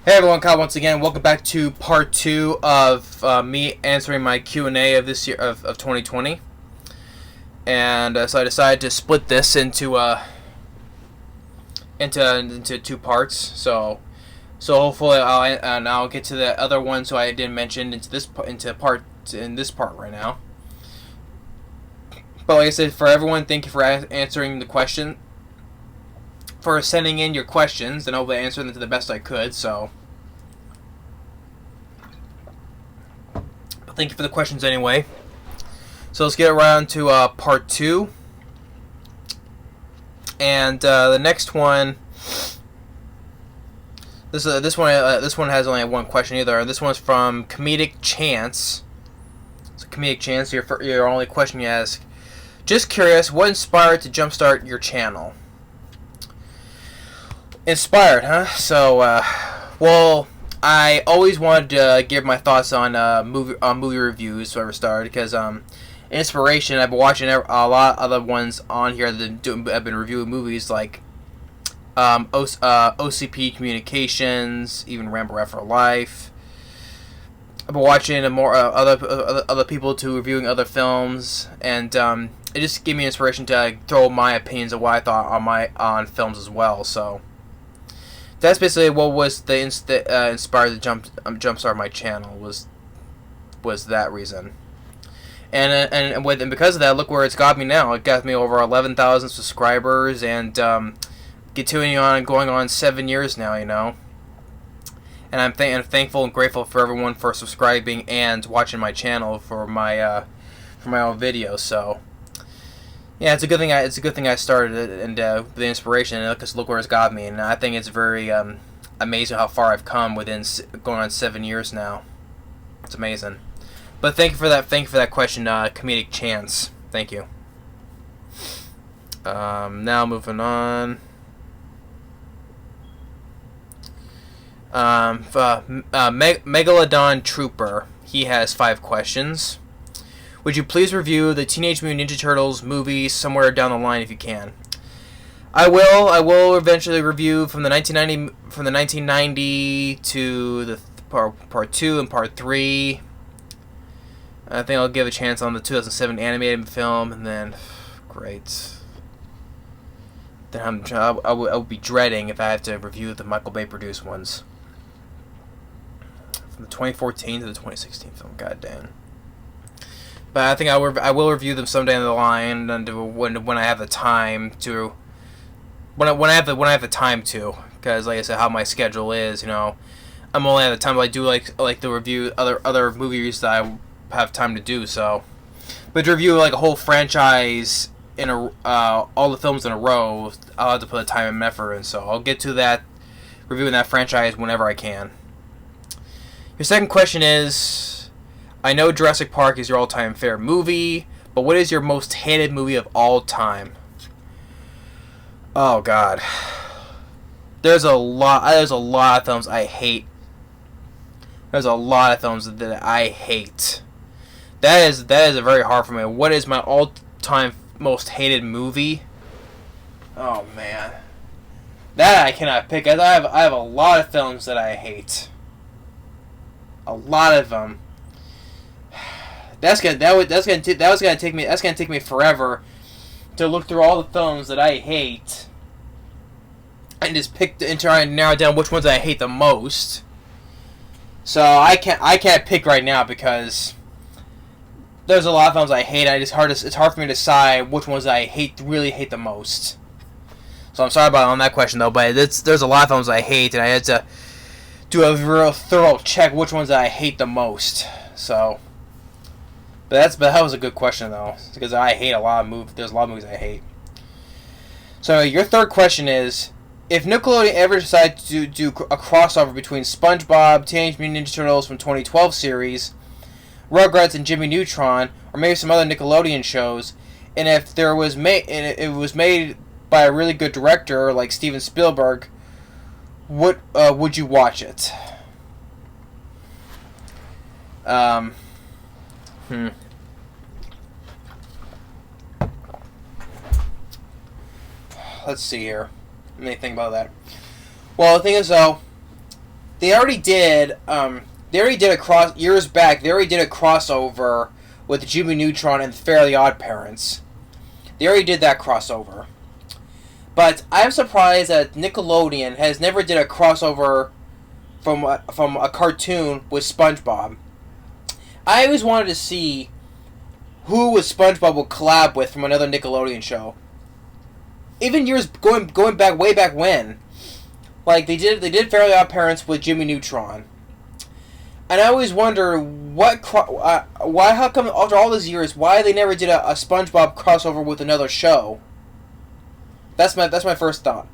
Hey everyone, Kyle once again. Welcome back to part 2 of me answering my Q&A of this year of 2020. And so I decided to split this into two parts. So hopefully I'll get to the other one so I didn't mention in this part right now. But like I said, for everyone, thank you for answering the question, for sending in your questions, and hopefully I answered them to the best I could. So thank you for the questions anyway. So let's get around to part 2. And the next one, this one has only one question either. This one's from ComedicChance. So ComedicChance, your only question you ask. Just curious, what inspired to jumpstart your channel? Inspired, huh? So, well, I always wanted to give my thoughts on movie reviews, so I ever started, because inspiration, I've been watching a lot of other ones on here that have been reviewing movies, like OCP Communications, even Rambo Rat for Life. I've been watching more other people to reviewing other films, and it just gave me inspiration to throw my opinions of what I thought on films as well. So that's basically what was the inspired to jumpstart my channel, was that reason. And because of that, look where it's got me now. It got me over 11,000 subscribers, and continuing on, going on 7 years now, you know. And I'm thankful and grateful for everyone for subscribing and watching my channel for my own videos. So yeah, it's a good thing I started it, and the inspiration, and look where it's got me. And I think it's very amazing how far I've come within going on 7 years now. It's amazing. But thank you for that question, ComedicChance. Thank you. Now moving on. Megladon Trooper. He has 5 questions. Would you please review the Teenage Mutant Ninja Turtles movie somewhere down the line if you can? I will eventually review from the 1990 to the part 2 and part 3. I think I'll give a chance on the 2007 animated film, and then great. Then I will be dreading if I have to review the Michael Bay produced ones. From the 2014 to the 2016 film, goddamn. But I think I will review them someday down the line, and when I have the time to. When I have the time to, because like I said, how my schedule is, you know, I'm only at the time I do like to review other movies that I have time to do. So, but to review like a whole franchise in all the films in a row, I'll have to put the time and effort in. So I'll get to that, reviewing that franchise whenever I can. Your second question is, I know Jurassic Park is your all-time favorite movie, but what is your most hated movie of all time? Oh God, there's a lot of films I hate. There's a lot of films that I hate. That is a very hard for me. What is my all-time most hated movie? Oh man, that I cannot pick. I have a lot of films that I hate. A lot of them. That's gonna take me forever to look through all the films that I hate and just pick and try and narrow down which ones I hate the most. So I can't pick right now because there's a lot of films I hate. It's hard for me to decide which ones I really hate the most. So I'm sorry about on that question though, but there's a lot of films I hate, and I had to do a real thorough check which ones I hate the most. So, but that was a good question though, because I hate a lot of movies. There's a lot of movies I hate. So your third question is, if Nickelodeon ever decided to do a crossover between SpongeBob, Teenage Mutant Ninja Turtles from 2012 series, Rugrats, and Jimmy Neutron, or maybe some other Nickelodeon shows, and if it was made by a really good director like Steven Spielberg, would you watch it? Let's see here. Let me think about that. Well, the thing is, though, they already did. They already did years back. They already did a crossover with Jimmy Neutron and Fairly Odd Parents. They already did that crossover. But I'm surprised that Nickelodeon has never did a crossover from a cartoon with SpongeBob. I always wanted to see who SpongeBob would collab with from another Nickelodeon show. Even years going back way back when, like they did Fairly Odd Parents with Jimmy Neutron, and I always wonder why, how come after all these years, why they never did a SpongeBob crossover with another show. That's my first thought.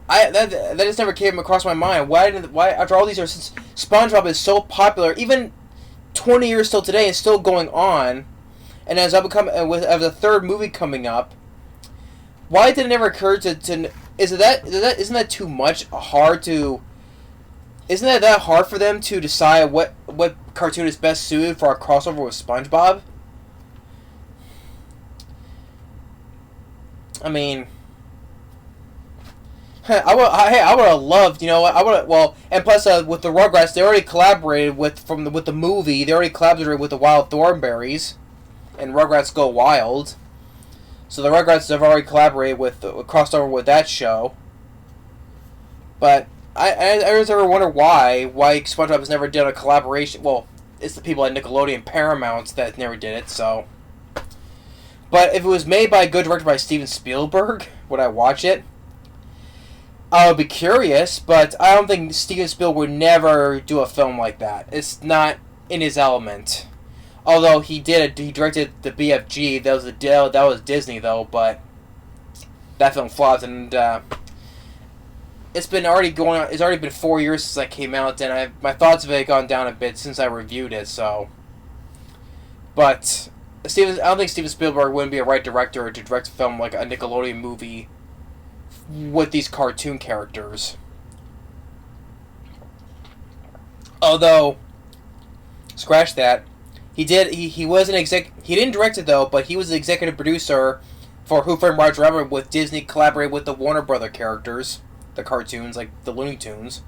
That just never came across my mind. Why after all these years, since SpongeBob is so popular, even 20 years till today, and still going on, and as a third movie coming up, why did it never occur to isn't that too much hard to? Isn't that hard for them to decide what cartoon is best suited for a crossover with SpongeBob? I mean, I would have loved, you know what, and plus with the Rugrats, they already collaborated with the movie. They already collaborated with the Wild Thornberrys, and Rugrats Go Wild. So the Rugrats have already collaborated crossed over with that show. But I always ever wonder why SpongeBob has never done a collaboration. Well, it's the people at Nickelodeon Paramount that never did it. So. But if it was made by a good director by Steven Spielberg, would I watch it? I would be curious, but I don't think Steven Spielberg would never do a film like that. It's not in his element. Although he directed the BFG. That was Disney though, but that film flopped, and it's already been 4 years since that came out, and my thoughts of it have gone down a bit since I reviewed it. So, but. I don't think Steven Spielberg wouldn't be a right director to direct a film like a Nickelodeon movie with these cartoon characters. Although, scratch that. He didn't direct it though, but he was the executive producer for Who Framed Roger Rabbit with Disney, collaborated with the Warner Brother characters, the cartoons like the Looney Tunes.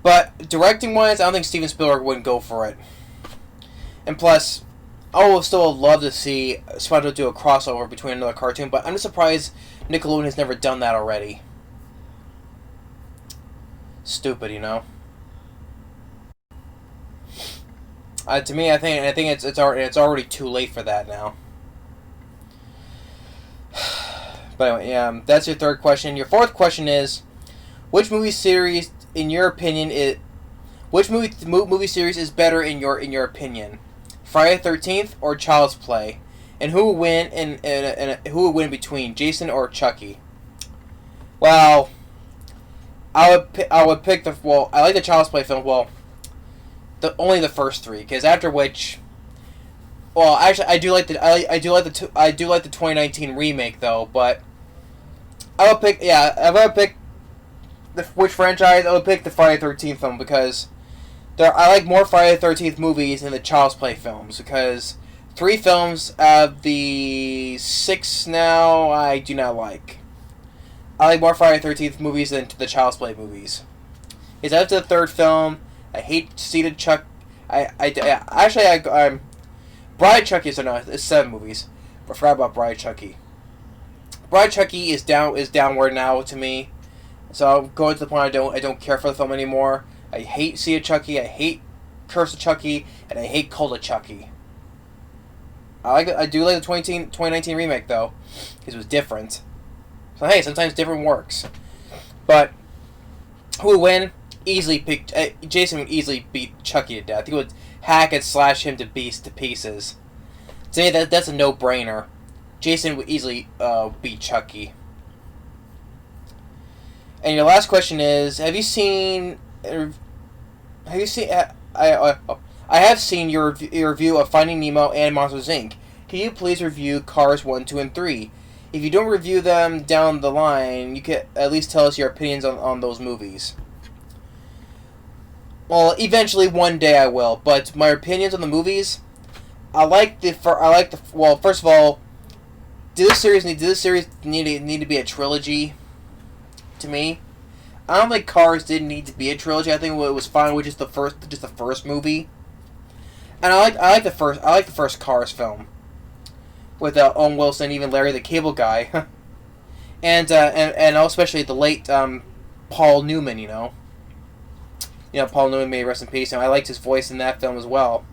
But directing wise, I don't think Steven Spielberg wouldn't go for it. And plus, I would still love to see SpongeBob do a crossover between another cartoon, but I'm just surprised Nickelodeon has never done that already. Stupid, you know. To me, I think it's already too late for that now. But anyway, yeah, that's your third question. Your fourth question is, which movie series, in your opinion, which movie series is better in your opinion? Friday the 13th or Child's Play, and who would win who would win between Jason or Chucky? Well, I would pick I like the Child's Play film. Well, only the first three, because after which, well, actually I do like the 2019 remake though. But I would pick if I would pick which franchise, I would pick the Friday the 13th film, because I like more Friday the 13th movies than the Child's Play films, because 3 films out of the 6 now I do not like. I like more Friday the 13th movies than the Child's Play movies. Because after the 3rd film, I hate to see the Chuck. Bride Chucky it's 7 movies. But I forgot about Bride Chucky. Bride Chucky is downward now to me. So I'm going to the point I don't care for the film anymore. I hate Sea of Chucky, I hate Curse of Chucky, and I hate Cult of Chucky. I do like the 2019 remake though, because it was different. So hey, sometimes different works. But who would win? Easily pick. Jason would easily beat Chucky to death. He would hack and slash him to pieces. To me, that's a no-brainer. Jason would easily beat Chucky. And your last question is: Have you seen? I have seen your review of Finding Nemo and Monsters Inc. Can you please review Cars 1, 2, and 3? If you don't review them down the line, you can at least tell us your opinions on those movies. Well, eventually one day I will, but my opinions on the movies, well, first of all, did this series need to be a trilogy to me. I don't think Cars didn't need to be a trilogy. I think it was fine with just the first movie. And I like the first Cars film with Owen Wilson, even Larry the Cable Guy, and especially the late Paul Newman. Paul Newman, may rest in peace. And I liked his voice in that film as well.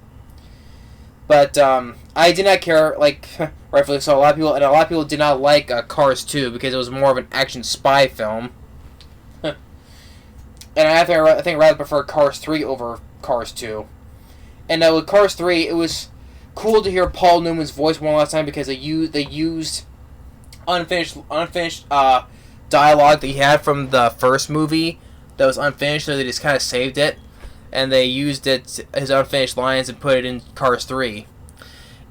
But I did not care, like rightfully so. A lot of people did not like Cars 2 because it was more of an action spy film. And I think I'd rather prefer Cars 3 over Cars 2. And with Cars 3, it was cool to hear Paul Newman's voice one last time because they used unfinished dialogue that he had from the first movie that was unfinished, so they just kind of saved it. And they used his unfinished lines, and put it in Cars 3.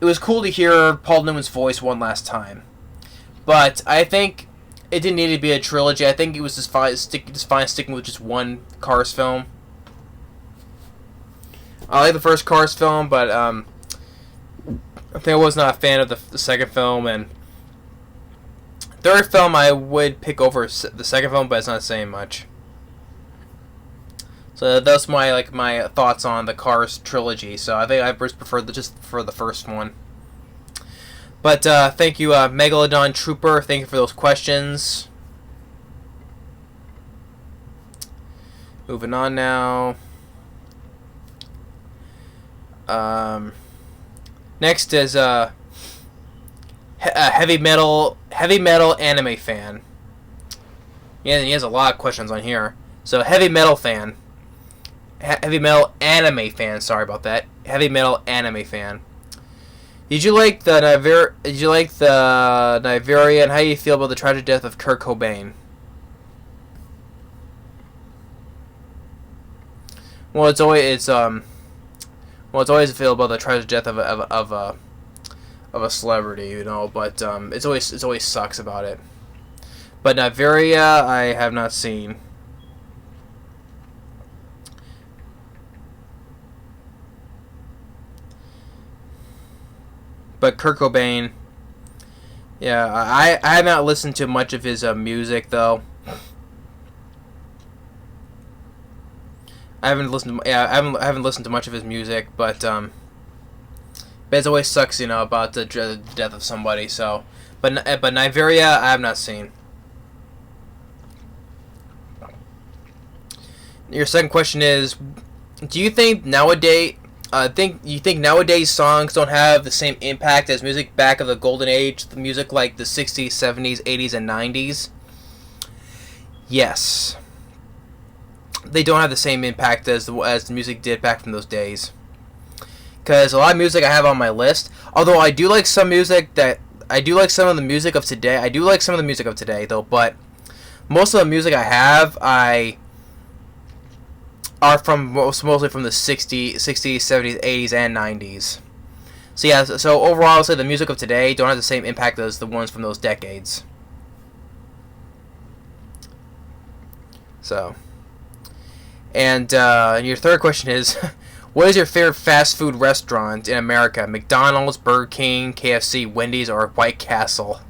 It was cool to hear Paul Newman's voice one last time. But I think it didn't need to be a trilogy. I think it was just fine sticking with just one Cars film. I like the first Cars film, but I think I was not a fan of the second film. And third film I would pick over the second film, but it's not saying much. So that's my thoughts on the Cars trilogy. So I think I first preferred just for the first one. But thank you, Megladon Trooper. Thank you for those questions. Moving on now. Next is heavy metal anime fan. Yeah, he has a lot of questions on here. So heavy metal anime fan. Sorry about that. Heavy metal anime fan. Did you like the Nigeria, and how do you feel about the tragic death of Kurt Cobain? Well, it's always a feel about the tragic death of a celebrity, But it always sucks about it. But Nigeria, I have not seen. But Kurt Cobain, yeah, I have not listened to much of his music though. I haven't listened to much of his music, but it always sucks, about the death of somebody. So, but Nigeria, I have not seen. Your second question is, do you think nowadays songs don't have the same impact as music back of the golden age, the music like the 60s, 70s, 80s, and 90s? Yes. They don't have the same impact as the music did back from those days. Because a lot of music I have on my list, although I do like some of the music of today, though, but most of the music I have, are mostly from the 60s, 70s, 80s, and 90s. So yeah, so overall, I'll say the music of today don't have the same impact as the ones from those decades. So, and your third question is, what is your favorite fast food restaurant in America? McDonald's, Burger King, KFC, Wendy's, or White Castle?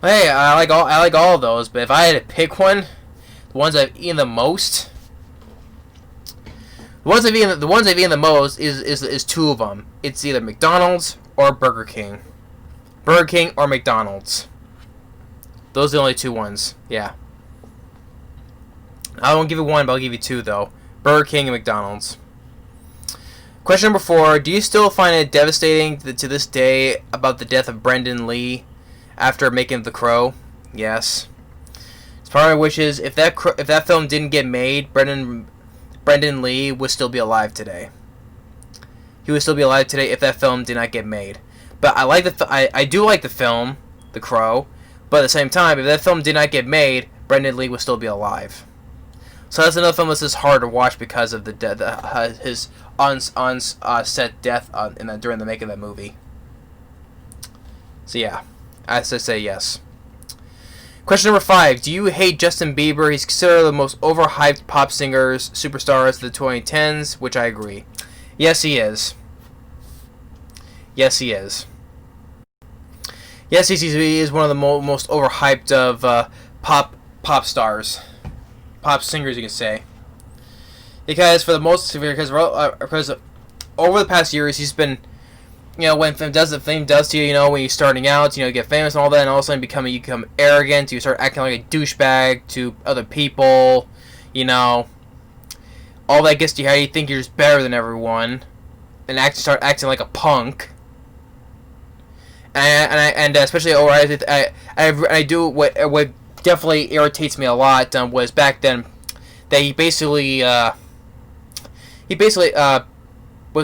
Hey, I like all of those, but if I had to pick one, the ones I've eaten the most. The ones I've eaten the most is two of them. It's either McDonald's or Burger King. Burger King or McDonald's. Those are the only two ones. Yeah. I won't give you one, but I'll give you two though. Burger King and McDonald's. Question number 4: do you still find it devastating to this day about the death of Brendan Lee after making The Crow? Yes. Part of my wish is if that film didn't get made, Brendan Lee would still be alive today. He would still be alive today if that film did not get made. But I do like the film, The Crow. But at the same time, if that film did not get made, Brendan Lee would still be alive. So that's another film that's just hard to watch because of his set death during the making of that movie. So yeah, I say yes. Question number 5. Do you hate Justin Bieber? He's considered the most overhyped pop superstars of the 2010s, which I agree. Yes, he is. Yes, he is. Yes, he is one of the most overhyped of pop stars, pop singers, you can say. Because because over the past years, he's been, you know, when the thing does to you, you know, when you're starting out, you know, you get famous and all that, and all of a sudden you become arrogant, you start acting like a douchebag to other people, you know, all that gets to you how you think you're just better than everyone, and start acting like a punk. And especially I do what definitely irritates me a lot was back then that he basically was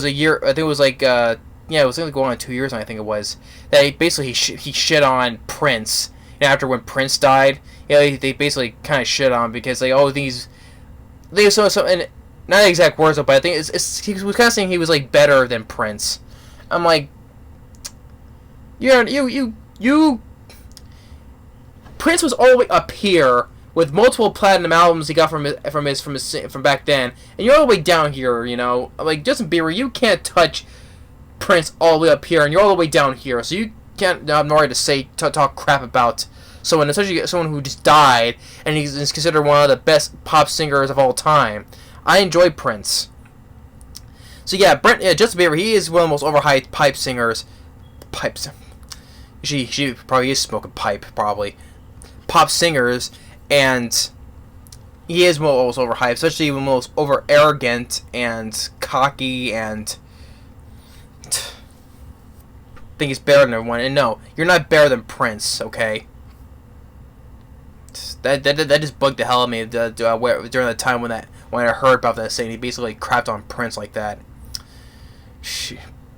a year, I think it was like yeah, it was only going on 2 years, I think it was, that he shit on Prince, and after when Prince died, you know, they basically kind of shit on him because like, oh, they so and not the exact words, but I think he was kind of saying he was like better than Prince. I'm like, you Prince was all the way up here with multiple platinum albums he got from back then, and you're all the way down here, you know, like Justin Bieber, you can't touch Prince all the way up here, and you're all the way down here, so you can't have no right to talk crap about someone, especially someone who just died, and he's considered one of the best pop singers of all time. I enjoy Prince. So yeah, Justin Bieber, he is one of the most overhyped pipe singers. Pipes. She probably is smoking pipe, probably. Pop singers, and he is most overhyped, especially most over arrogant and cocky and think he's better than everyone. And no, you're not better than Prince, okay? That just bugged the hell out of me during the time when I heard about that, saying he basically crapped on Prince like that.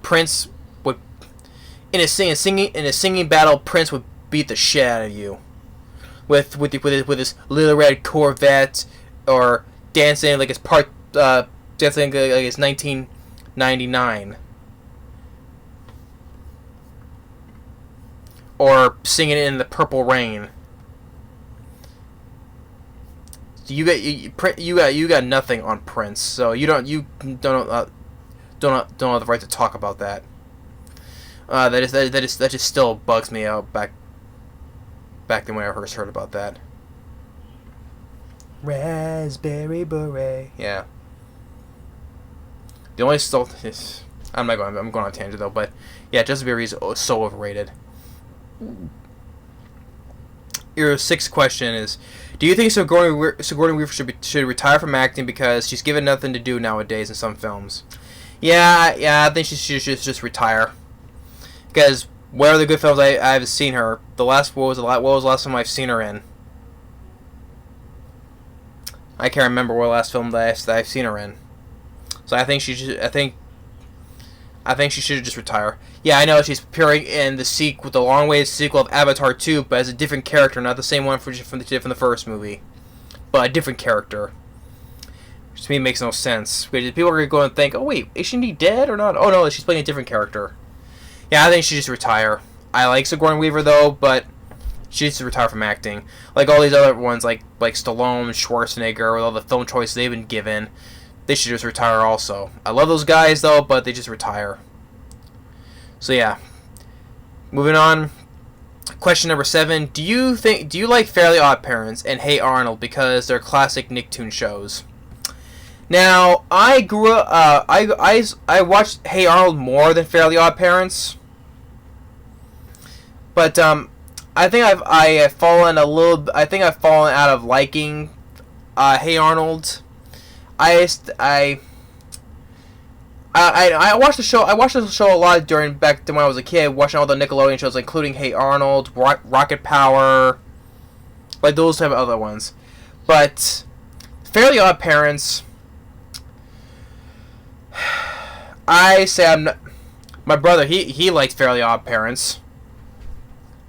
Prince would, in a singing battle, Prince would beat the shit out of you with his little red Corvette, or dancing like it's 1999, or singing in the Purple Rain. You got nothing on Prince, so you don't have the right to talk about that. That just still bugs me out back then when I first heard about that. Raspberry beret. Yeah. The only I'm going on a tangent though, but yeah, Justin Bieber is so overrated. Your sixth question is, do you think Sigourney Weaver should retire from acting because she's given nothing to do nowadays in some films? Yeah, I think she should just retire. Because what are the good films I've seen her? What was the last film I've seen her in? I can't remember what last film that I've seen her in. So I think she should just retire. Yeah, I know she's appearing in the long-awaited sequel of Avatar 2, but as a different character, not the same one from the first movie, but a different character. Which to me makes no sense. Because people are going to go and think, oh wait, is she dead or not? Oh no, she's playing a different character. Yeah, I think she should just retire. I like Sigourney Weaver though, but she needs to retire from acting. Like all these other ones, like Stallone, Schwarzenegger, with all the film choices they've been given, they should just retire also. I love those guys though, but they just retire. So yeah, moving on. Question number 7: Do you like Fairly Odd Parents and Hey Arnold because they're classic Nicktoon shows? Now, I grew up. I watched Hey Arnold more than Fairly Odd Parents, but I think I've fallen out of liking Hey Arnold. I watched the show. I watched the show a lot back when I was a kid, watching all the Nickelodeon shows, including Hey Arnold, Rocket Power, like those type of other ones. But Fairly Odd Parents, I say I'm not. My brother, he likes Fairly Odd Parents.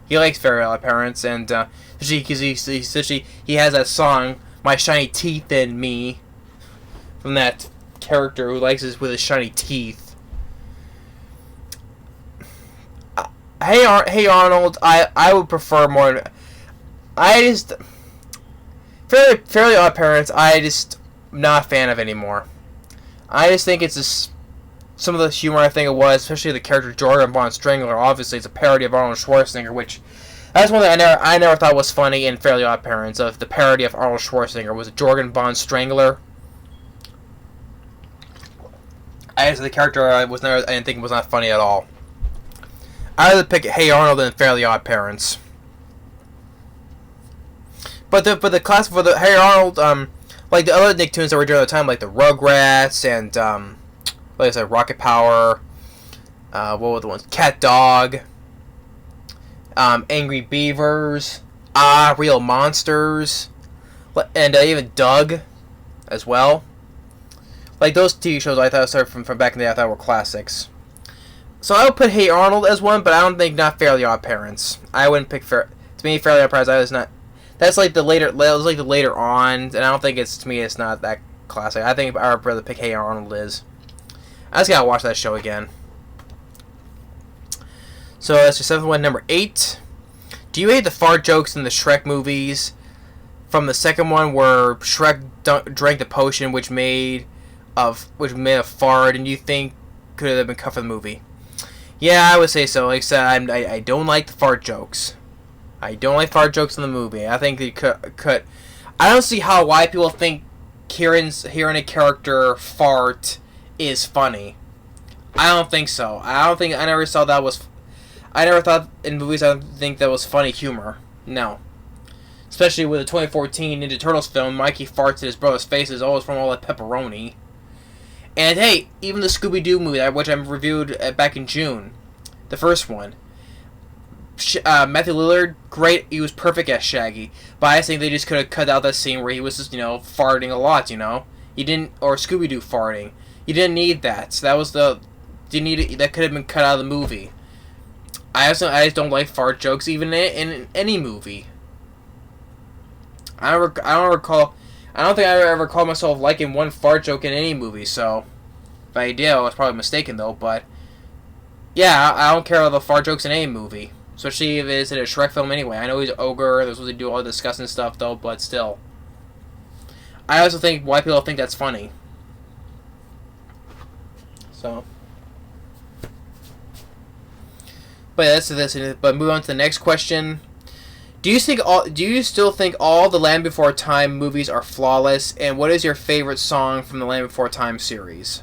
He likes Fairly Odd Parents, and because he has that song, "My Shiny Teeth in Me," from that character who likes us with his shiny teeth. Hey Arnold, I would prefer more. Fairly Odd Parents, I just not a fan of anymore. I just think it's just some of the humor I think it was, especially the character Jordan Von Strangler. Obviously, it's a parody of Arnold Schwarzenegger, which That's one thing I never thought was funny in Fairly Odd Parents. Of the parody of Arnold Schwarzenegger was Jorgen Von Strangler. As the character, I didn't think it was not funny at all. I'd rather pick Hey Arnold than Fairly Odd Parents. But the class for the Hey Arnold, like the other Nicktoons that were during the time, like the Rugrats and like I said, Rocket Power. What were the ones? Cat Dog. Angry Beavers. Real Monsters. And even Doug, as well. Like those TV shows, I thought started from back in the day. I thought were classics. So I would put Hey Arnold as one, but I don't think not Fairly Odd Parents. I wouldn't pick To me, Fairly Odd Parents, I was not. That's like the later. That was like the later on, and I don't think to me it's not that classic. I think I would rather pick Hey Arnold is. I just gotta watch that show again. So that's your 7th one. Number 8. Do you hate the fart jokes in the Shrek movies? From the second one where Shrek drank the potion which made a fart, and you think could have been cut from the movie? Yeah, I would say so. Like I said, I don't like the fart jokes. I don't like fart jokes in the movie. I think they could. I don't see why people think hearing a character fart is funny. I don't think so. I never saw that was. I never thought in movies. I don't think that was funny humor. No. Especially with the 2014 Ninja Turtles film, Mikey farts in his brother's face is always from all that pepperoni. And hey, even the Scooby-Doo movie, which I reviewed back in June, the first one, Matthew Lillard, great, he was perfect as Shaggy, but I think they just could have cut out that scene where he was just, farting a lot, You didn't, or Scooby-Doo farting. You didn't need that. So that could have been cut out of the movie. I just don't like fart jokes, even in any movie. I don't think I ever called myself liking one fart joke in any movie, so if I did, I was probably mistaken though, but yeah, I don't care about the fart jokes in any movie, especially if it's in a Shrek film anyway. I know he's an ogre, they're supposed to do all the disgusting stuff though, but still. I also think why people think that's funny. So. But but move on to the next question. Do you still think all the Land Before Time movies are flawless? And what is your favorite song from the Land Before Time series?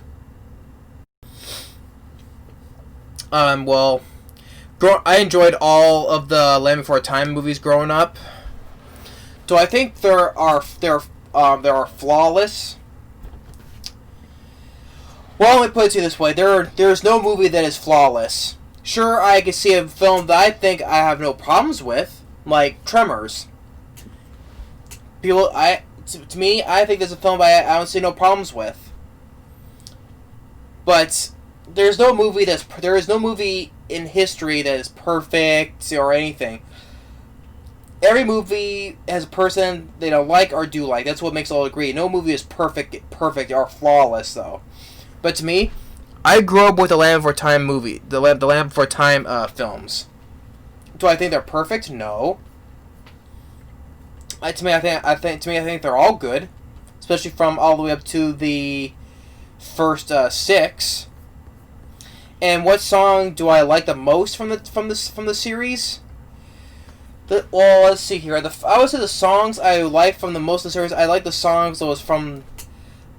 Well, I enjoyed all of the Land Before Time movies growing up. Do I think there are flawless? Well, let me put it to you this way: there's no movie that is flawless. Sure, I can see a film that I think I have no problems with. Like Tremors. To me, I think there's a film I don't see no problems with. But there is no movie in history that is perfect or anything. Every movie has a person they don't like or do like. That's what makes all agree. No movie is perfect or flawless though. But to me, I grew up with the Land Before Time movie, the Land Before Time films. Do I think they're perfect? No. To me, I think they're all good, especially from all the way up to the first 6. And what song do I like the most from the series? Well, let's see here. I would say the songs I like from the most of the series. I like the songs that was from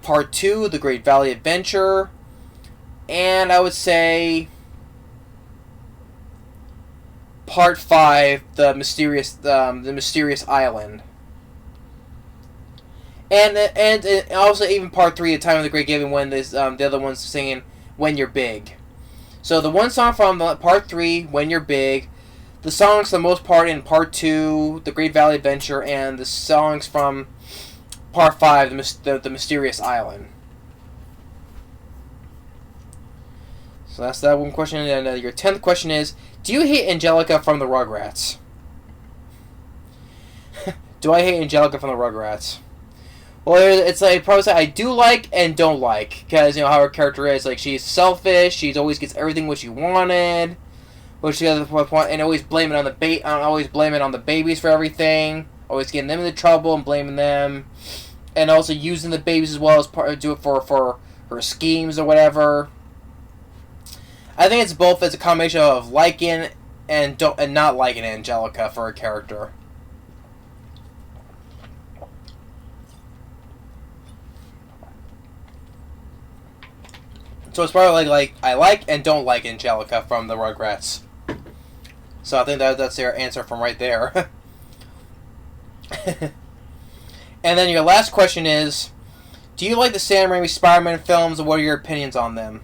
Part 2, The Great Valley Adventure, and I would say Part 5, the mysterious island, and also even Part 3, The Time of the Great Giving, when the other one's singing "When You're Big." So the one song from Part 3, "When You're Big," the songs for the most part in Part 2, The Great Valley Adventure, and the songs from Part 5, the mysterious island. So that's that one question. And your 10th question is, do you hate Angelica from the Rugrats? Do I hate Angelica from the Rugrats? Well, it's like probably say I do like and don't like, because how her character is. Like, she's selfish. She always gets everything what she wanted, and always blame it on the babies for everything. Always getting them into trouble and blaming them, and also using the babies as well as do it for her schemes or whatever. I think it's both as a combination of liking and not like an Angelica for a character. So it's probably like I like and don't like Angelica from the Rugrats. So I think that's their answer from right there. And then your last question is, do you like the Sam Raimi Spider-Man films, and what are your opinions on them?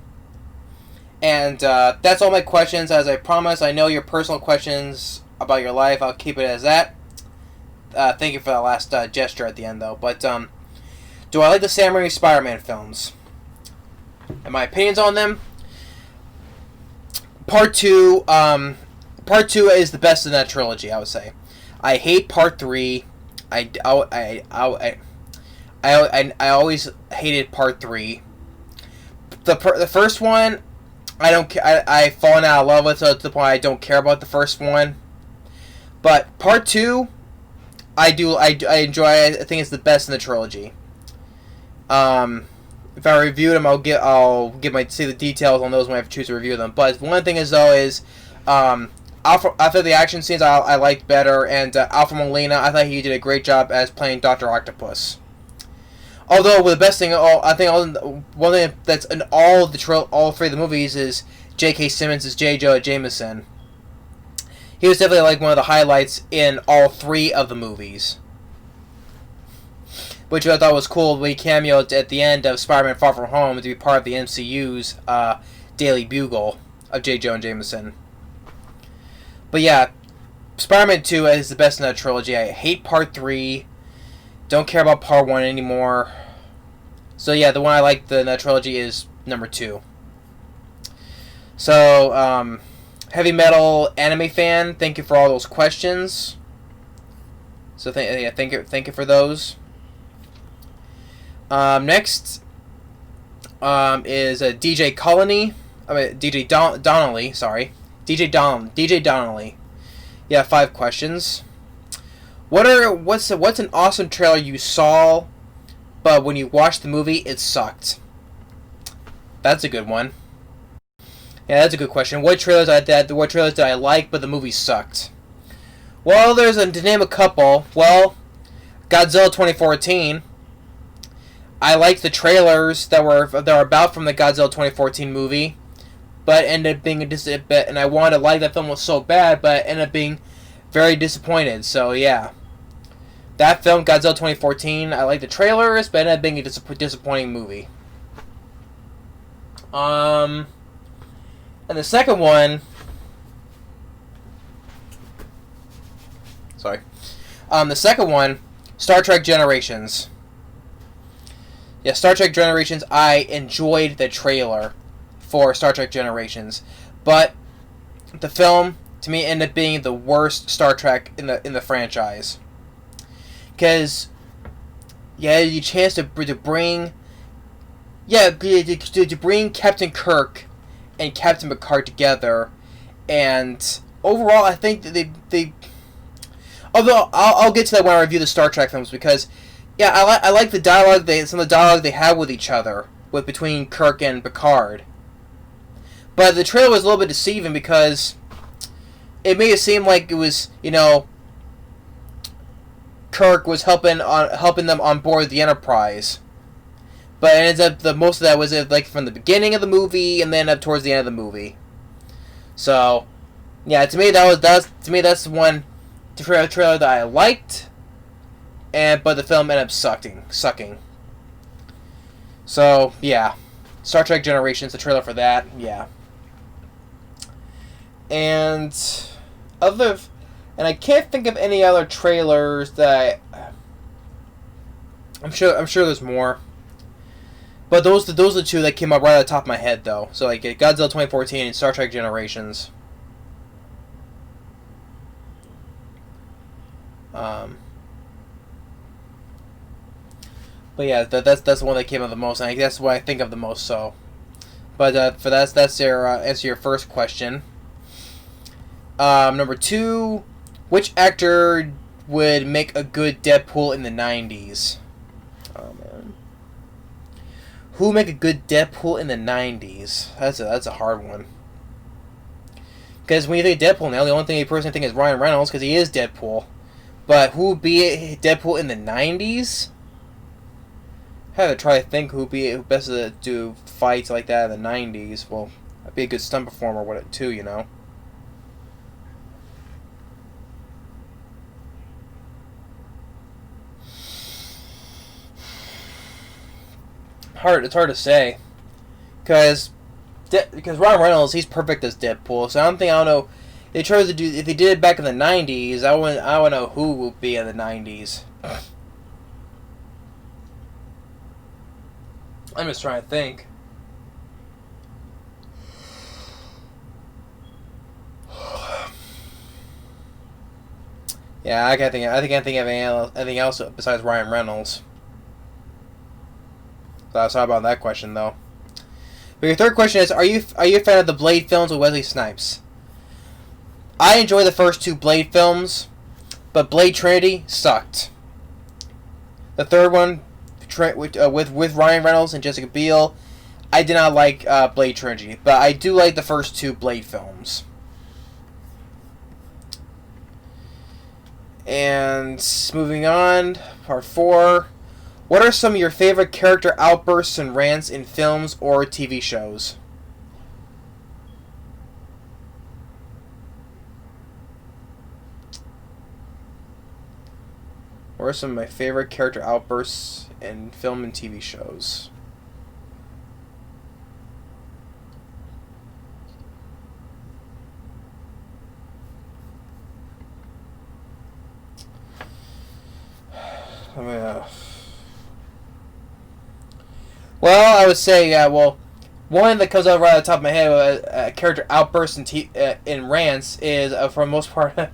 And that's all my questions. As I promised, I know your personal questions about your life. I'll keep it as that. Thank you for that last gesture at the end, though. But do I like the Sam Raimi Spider-Man films? And my opinions on them? Part 2 is the best in that trilogy, I would say. I hate Part 3. I always hated Part 3. The first one, I've fallen out of love with it to the point I don't care about the first one. But Part 2, I enjoy. I think it's the best in the trilogy. If I review them, I'll say the details on those when I choose to review them. But one thing is though is, after the action scenes, I liked better, and Alfred Molina, I thought he did a great job as playing Dr. Octopus. Although the best thing, I think one thing that's in all three of the movies is J.K. Simmons' J. Jonah Jameson. He was definitely like one of the highlights in all three of the movies, which I thought was cool when he cameoed at the end of Spider-Man Far From Home to be part of the MCU's Daily Bugle of J. Jonah Jameson. But yeah, Spider-Man 2 is the best in that trilogy. I hate Part 3. Don't care about Part 1 anymore. So yeah, the one I like in that trilogy is number 2. So, HeavyMetelAnimeFan, thank you for all those questions. So thank you for those. Next is DJ Colony. DJ Donnelly. Sorry, DJ Donnelly. Yeah, 5 questions. What's an awesome trailer you saw, but when you watched the movie it sucked? That's a good one. Yeah, that's a good question. What trailers did I like, but the movie sucked? Well, to name a couple. Well, Godzilla 2014. I liked the trailers that were about from the Godzilla 2014 movie, but ended up being and I wanted to like that film was so bad, but I ended up being very disappointed. So yeah, that film, Godzilla 2014, I liked the trailers, but ended up being a disappointing movie. And the second one, Star Trek Generations. Yeah, Star Trek Generations, I enjoyed the trailer for Star Trek Generations, but the film, to me, ended up being the worst Star Trek in the franchise. Because, yeah, you had a chance to bring Captain Kirk and Captain Picard together, and overall, I think that they although I'll get to that when I review the Star Trek films, because yeah, I like the dialogue some of the dialogue they had with each other between Kirk and Picard. But the trailer was a little bit deceiving because it made it seem like it was, Kirk was helping them on board the Enterprise. But it ends up most of that was like from the beginning of the movie and then up towards the end of the movie. So yeah, to me that's the one trailer that I liked, but the film ended up sucking. So yeah, Star Trek Generations, the trailer for that, yeah. And I can't think of any other trailers that I'm sure there's more. But those are the two that came up right at the top of my head, though. So like Godzilla 2014 and Star Trek Generations. But yeah, that's the one that came up the most, and I guess that's what I think of the most. So, but for that's your answer your first question. Number 2, which actor would make a good Deadpool in the 90s? Oh man, who would make a good Deadpool in the 90s? That's a hard one. Because when you think Deadpool now, the only thing you personally think is Ryan Reynolds, because he is Deadpool. But who would be Deadpool in the 90s? I had to try to think who best to do fights like that in the 90s. Well, I'd be a good stunt performer with it too, you know. It's hard to say, because Ryan Reynolds, he's perfect as Deadpool. So I don't know. They chose to do, if they did it back in the 90s. I wouldn't know who would be in the 90s. I'm just trying to think. Yeah, I can't think of anything else besides Ryan Reynolds. So I was talking about that question though. But your third question is: Are you a fan of the Blade films with Wesley Snipes? I enjoy the first two Blade films, but Blade Trinity sucked. The third one, with Ryan Reynolds and Jessica Biel, I did not like Blade Trinity, but I do like the first two Blade films. And moving on, part 4. What are some of your favorite character outbursts and rants in films or TV shows? What are some of my favorite character outbursts in film and TV shows? Well, I would say, one that comes out right off the top of my head, character outbursts in rants is, for the most part,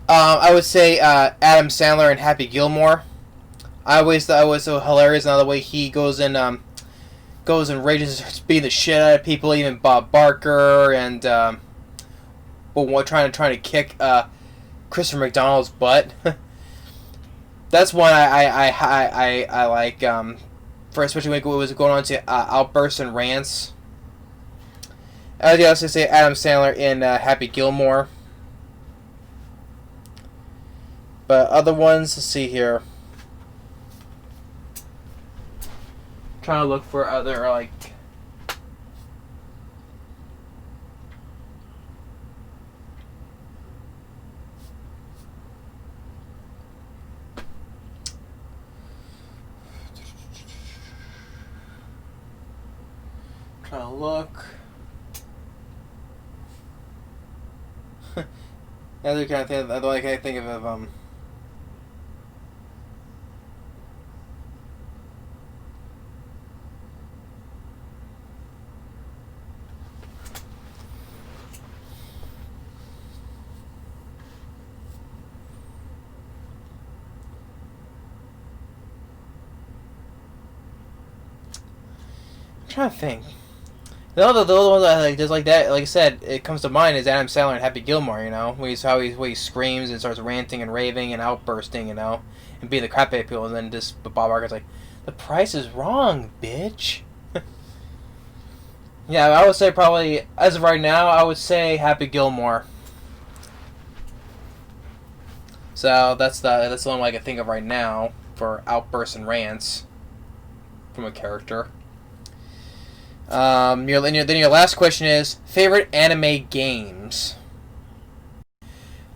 I would say Adam Sandler and Happy Gilmore. I always thought it was so hilarious. Now the way he goes and rages, beating the shit out of people, even Bob Barker, and trying to kick Christopher McDonald's butt. That's one I like, for especially when it was going on to outbursts and rants. I would also say Adam Sandler in Happy Gilmore. But other ones, let's see here. Trying to look for other, like... Trying to look. Other kind of thing, I think of I'm trying to think. The other ones I like, just like that, like I said, it comes to mind is Adam Sandler and Happy Gilmore. You know, when he screams and starts ranting and raving and outbursting, you know, and beating the crap out of people, and then just Bob Barker's like, "The price is wrong, bitch." Yeah, I would say probably as of right now, I would say Happy Gilmore. So that's the only one I can think of right now for outbursts and rants from a character. Then your last question is favorite anime games.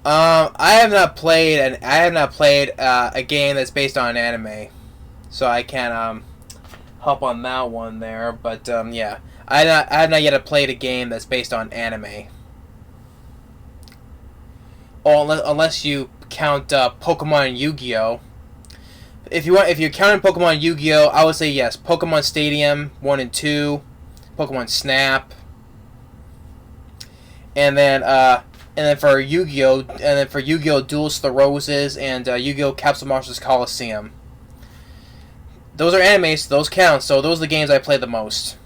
I have not played a game that's based on an anime, so I can't help on that one there. But yeah, I have not yet played a game that's based on anime. Oh, unless you count Pokemon and Yu-Gi-Oh. If you're counting Pokemon and Yu-Gi-Oh, I would say yes. Pokemon Stadium 1 and 2. Pokemon Snap, and then for Yu-Gi-Oh, Duels of the Roses and Yu-Gi-Oh Capsule Monsters Coliseum. Those are animes, so those count. So those are the games I play the most.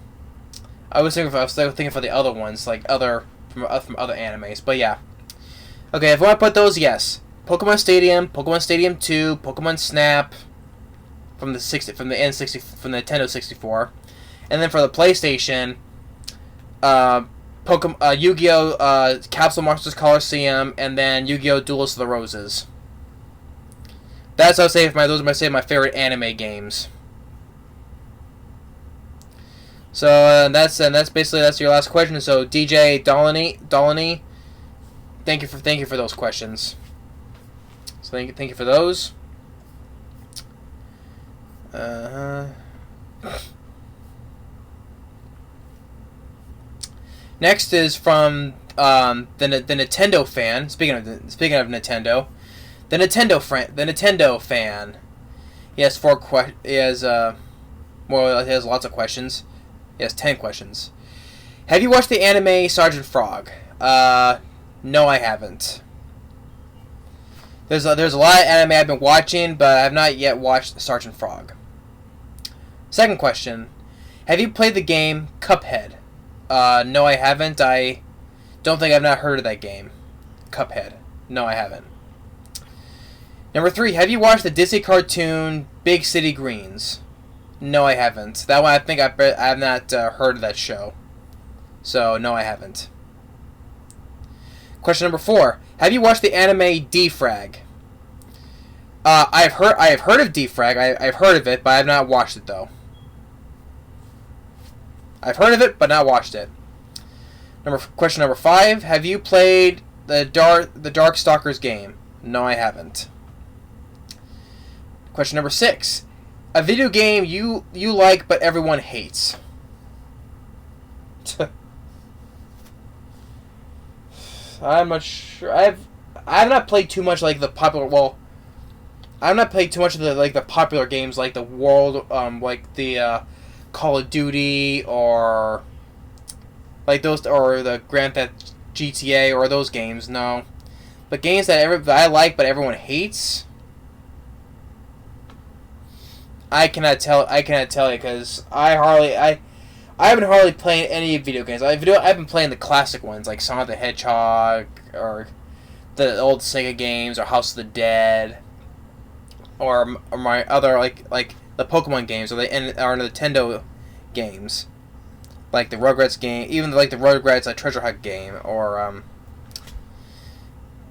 I was thinking for the other ones, like from other animes, but yeah. Okay, if I want to put those, yes, Pokemon Stadium, Pokemon Stadium 2, Pokemon Snap from the Nintendo 64. And then for the PlayStation, Pokemon, Yu-Gi-Oh! Capsule Monsters Coliseum, and then Yu-Gi-Oh! Duelist of the Roses. That's what I say. Those are my favorite anime games. So that's your last question. So DJ Donnelly, thank you for those questions. So thank you for those. Next is from the Nintendo fan. Speaking of Nintendo, the Nintendo fan. He has he has lots of questions. He has 10 questions. Have you watched the anime Sergeant Frog? No, I haven't. There's a lot of anime I've been watching, but I have not yet watched Sergeant Frog. Second question: have you played the game Cuphead? No, I haven't. I don't think I've not heard of that game. Cuphead. No, I haven't. Number 3, have you watched the Disney cartoon Big City Greens? No, I haven't. That one, I think I have not heard of that show. So, no, I haven't. Question number 4, have you watched the anime Defrag? I have heard of Defrag. I've heard of it, but I have not watched it though. I've heard of it, but not watched it. Question number 5, have you played the Darkstalkers game? No, I haven't. Question number 6, a video game you like but everyone hates. I'm not sure. I have not played too much like the popular. Well, I've not played too much of the popular games like the World, like the Call of Duty or like those, or the Grand Theft GTA or those games. No, but games that I like but everyone hates. I cannot tell you because I haven't hardly played any video games. I've been playing the classic ones like Sonic the Hedgehog or the old Sega games or House of the Dead or my other like the Pokemon games or the Nintendo games like the Rugrats game, even like the Rugrats Treasure Hunt game or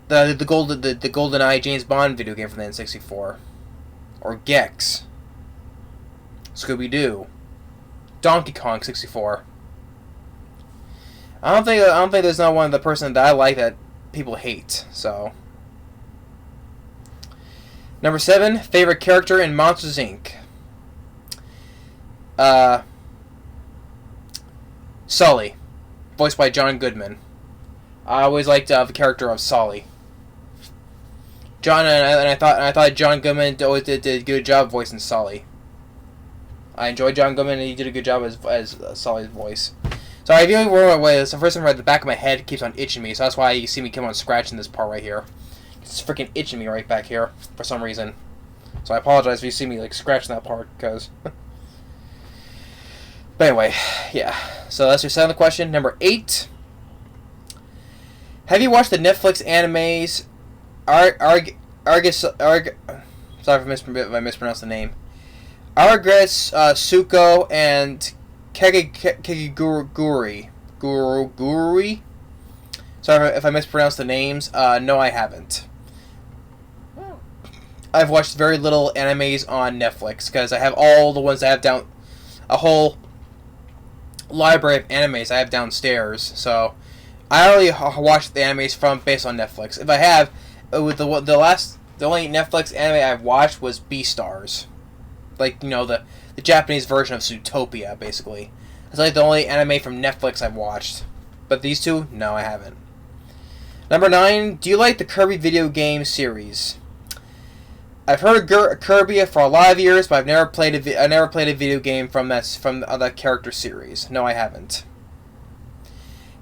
the GoldenEye James Bond video game from the N64 or Gex, Scooby-Doo, Donkey Kong 64. I don't think there's not one of the person that I like that people hate. So number 7, favorite character in Monsters Inc. Sully, voiced by John Goodman. I always liked the character of Sully. I thought John Goodman always did a good job voicing Sully. I enjoyed John Goodman, and he did a good job as Sully's voice. Sorry, if you were away, it's the first time right, the back of my head keeps on itching me, so that's why you see me keep on scratching this part right here. It's freaking itching me right back here for some reason. So I apologize if you see me like scratching that part, because. But anyway, yeah. So that's your 7th question. Number 8. Have you watched the Netflix animes? Sorry if I mispronounced the name. Argus, Suko, and Kegiguri. Guri? Sorry if I mispronounced the names. No, I haven't. I've watched very little animes on Netflix because I have all the ones I have down, a whole library of animes I have downstairs. So I only watch the animes based on Netflix. If I have, with the only Netflix anime I've watched was Beastars. Like, you know, the Japanese version of Zootopia, basically. It's like the only anime from Netflix I've watched. But these two, no, I haven't. Number 9, do you like the Kirby video game series? I've heard of Kirby for a lot of years, but I've never played a video game from that character series. No, I haven't.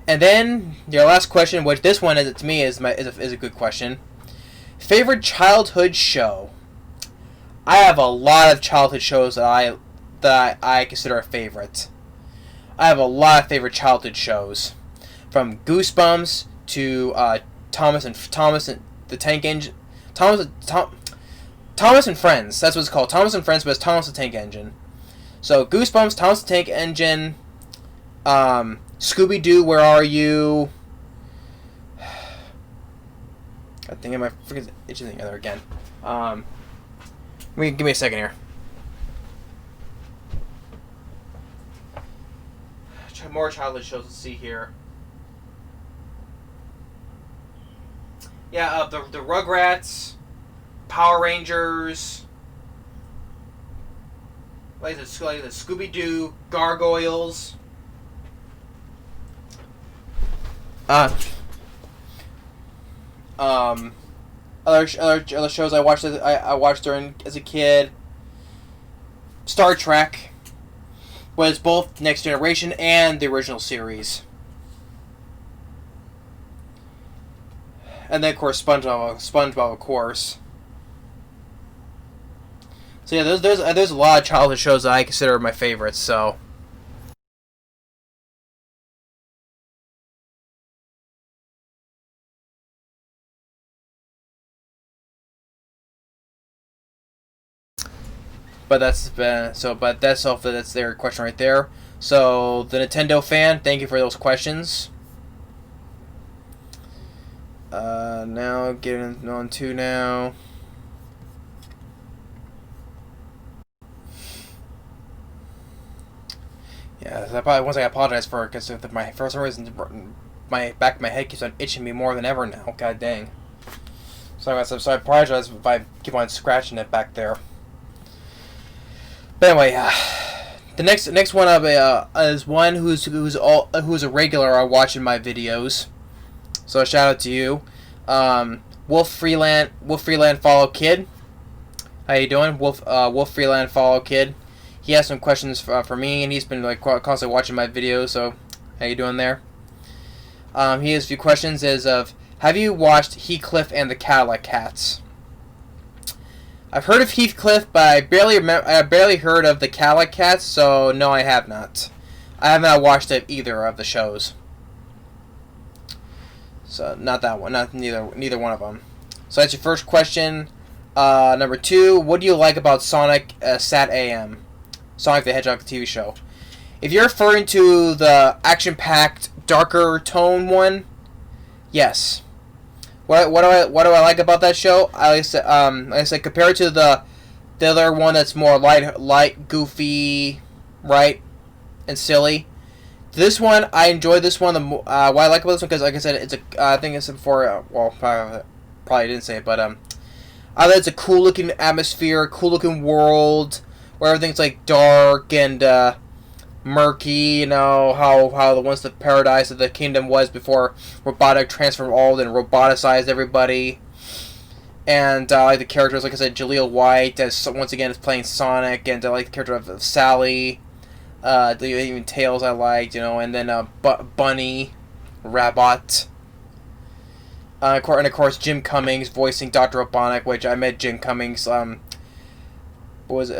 And then your last question, which this one to me is a good question. Favorite childhood show? I have a lot of childhood shows that I consider a favorite. I have a lot of favorite childhood shows, from Goosebumps to Thomas and the Tank Engine, Thomas and Friends. That's what it's called. Thomas and Friends, but it's Thomas the Tank Engine. So Goosebumps, Thomas the Tank Engine, Scooby-Doo, Where Are You? I think I might forget itching the other again. Give me a second here. More childhood shows to see here. Yeah, the Rugrats, Power Rangers, like the Scooby-Doo, Gargoyles. Other shows I watched as a kid. Star Trek was both Next Generation and the original series. And then, of course, SpongeBob, of course. So yeah, there's a lot of childhood shows that I consider my favorites. So. But that's their question right there. So the Nintendo fan, thank you for those questions. Now getting on to now. Yeah, I apologize for it because for some reason my back of my head keeps on itching me more than ever now. God dang. So I apologize if I keep on scratching it back there. But anyway, the next one is one who's a regular watching my videos. So a shout out to you, WolfFreelandFalloutkid. How you doing, WolfFreelandFalloutkid? He has some questions for me, and he's been constantly watching my videos. So how you doing there? He has a few questions. Have you watched Heathcliff and the Cadillac Cats? I've heard of Heathcliff, but I barely heard of the Cadillac Cats, so no, I have not. I have not watched either of the shows. So not that one, neither one of them. So that's your first question. Number 2, what do you like about Sonic Sat AM? Sonic the Hedgehog TV show. If you're referring to the action-packed, darker tone one, yes. What do I like about that show? Like I said, compared to the other one that's more light, goofy, right, and silly. This one, I enjoy this one. What I like about this one, because like I said, I think it's before. Probably didn't say it, but I think it's a cool looking atmosphere, cool looking world where everything's like dark and murky. You know how once the paradise of the kingdom was before robotic transformed all and roboticized everybody. And I like the characters, like I said, Jaleel White as once again is playing Sonic, and I like the character of Sally. Even Tails I liked, and then Bunny, Rabbit. And of course Jim Cummings voicing Dr. Robotnik, which I met Jim Cummings. It was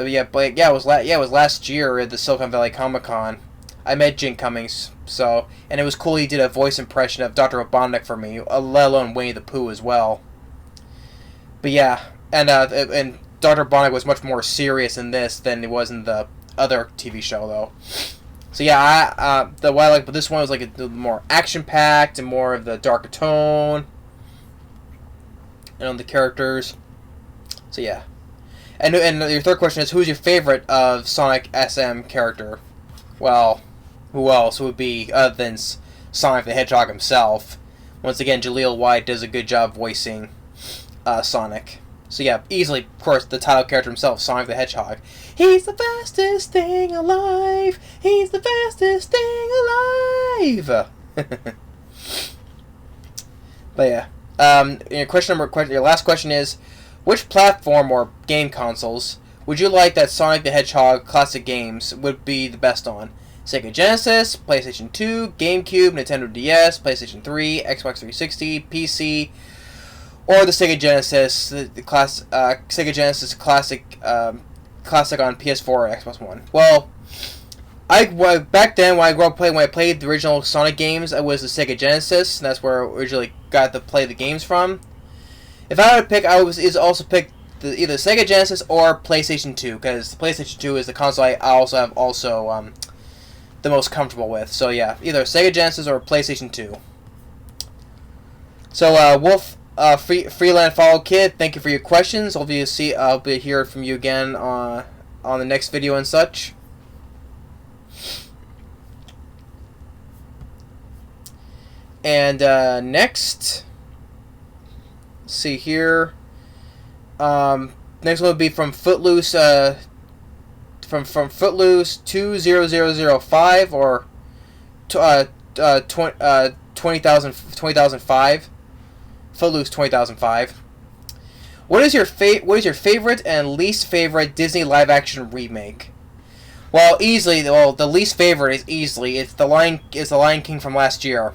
last year at the Silicon Valley Comic-Con. I met Jim Cummings, and it was cool he did a voice impression of Dr. Robotnik for me, let alone Winnie the Pooh as well. But yeah, and Dr. Robotnik was much more serious in this than it was in the other TV show, though. So yeah, what I like about this one was like a more action-packed and more of the darker tone, and the characters. So yeah, and your third question is, who's your favorite of Sonic SM character? Well, who else would be other than Sonic the Hedgehog himself? Once again, Jaleel White does a good job voicing Sonic. So yeah, easily, of course, the title character himself, Sonic the Hedgehog. He's the fastest thing alive! He's the fastest thing alive! But yeah. Your last question is, which platform or game consoles would you like that Sonic the Hedgehog classic games would be the best on? Sega Genesis, PlayStation 2, GameCube, Nintendo DS, PlayStation 3, Xbox 360, PC, or the Sega Genesis, Sega Genesis classic on PS4 or Xbox One. Well, back then when I played the original Sonic games, it was the Sega Genesis, and that's where I originally got to play the games from. If I would pick, I would also pick either Sega Genesis or PlayStation 2, because the PlayStation 2 is the console I also have the most comfortable with. So yeah, either Sega Genesis or PlayStation 2. So WolfFreelandFalloutkid, thank you for your questions. Hopefully I'll be hearing from you again on the next video and such. And next, let's see here. Next one would be from Footloose. From Footloose 20005 or 20,005. Footloose 2005. What is your favorite and least favorite Disney live action remake? Well, the least favorite is easily it's the Lion King from last year.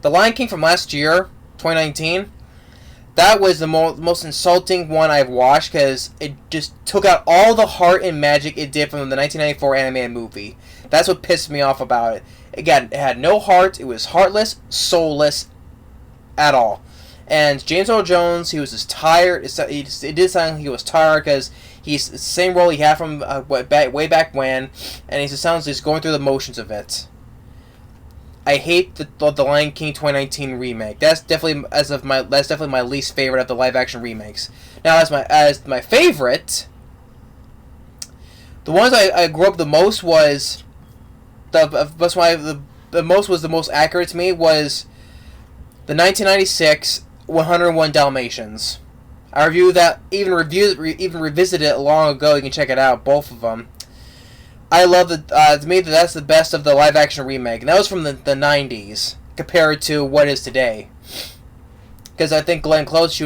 The Lion King from last year, 2019. That was the most insulting one I've watched because it just took out all the heart and magic it did from the 1994 animated movie. That's what pissed me off about it. Again, it had no heart. It was heartless, soulless, at all. And James Earl Jones, he was just tired. It did sound like he was tired because he's the same role he had from way back when, and he just sounds like he's going through the motions of it. I hate the Lion King 2019 remake. That's definitely my least favorite of the live action remakes. Now, as my favorite, the ones I grew up the most was the most accurate to me was the 1996 101 Dalmatians. I reviewed that, even revisited it long ago. You can check it out, both of them. I love to me that's the best of the live action remake, and that was from the 90s compared to what is today. Because I think Glenn Close, she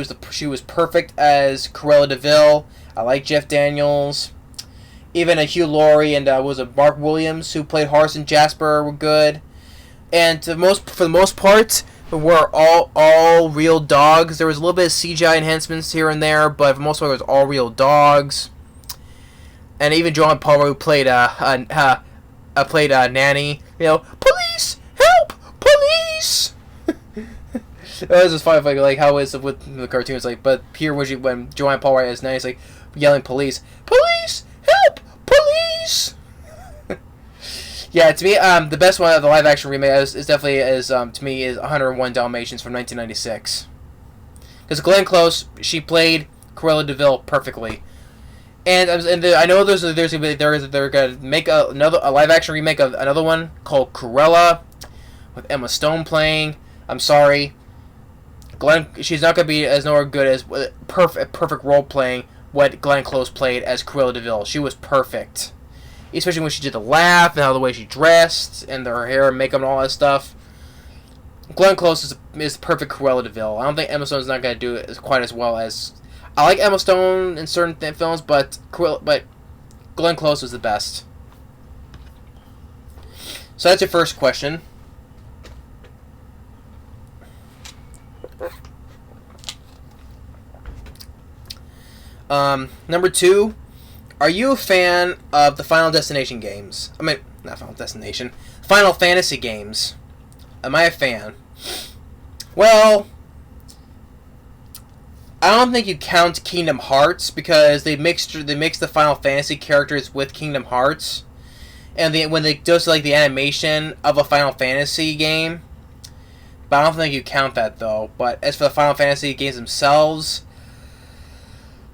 was perfect as Cruella de Vil. I like Jeff Daniels, even Hugh Laurie and was it Mark Williams who played Horace and Jasper were good, and for the most part were all real dogs. There was a little bit of CGI enhancements here and there, but for the most part it was all real dogs. And even John Palmer, who played Nanny, police, help, police. It was just funny, like how it's with the cartoons, like. But here, when Joanne Palmer as Nanny, it's like yelling, police, help, police. Yeah, to me, the best one of the live action remake is definitely to me is 101 Dalmatians from 1996. Because Glenn Close, she played Cruella de Vil perfectly. And I know they're gonna make a live action remake of another one called Cruella, with Emma Stone playing. I'm sorry, she's not gonna be as nowhere good as perfect role playing what Glenn Close played as Cruella de Vil. She was perfect, especially when she did the laugh and how the way she dressed and her hair and makeup and all that stuff. Glenn Close is the perfect Cruella de Vil. I don't think Emma Stone's not gonna do it quite as well as. I like Emma Stone in certain films, but Glenn Close was the best. So that's your first question. Number 2, are you a fan of the Final Destination games? I mean, not Final Destination, Final Fantasy games. Am I a fan? Well, I don't think you count Kingdom Hearts because they mixed the Final Fantasy characters with Kingdom Hearts, and when they do like the animation of a Final Fantasy game. But I don't think you count that though. But as for the Final Fantasy games themselves,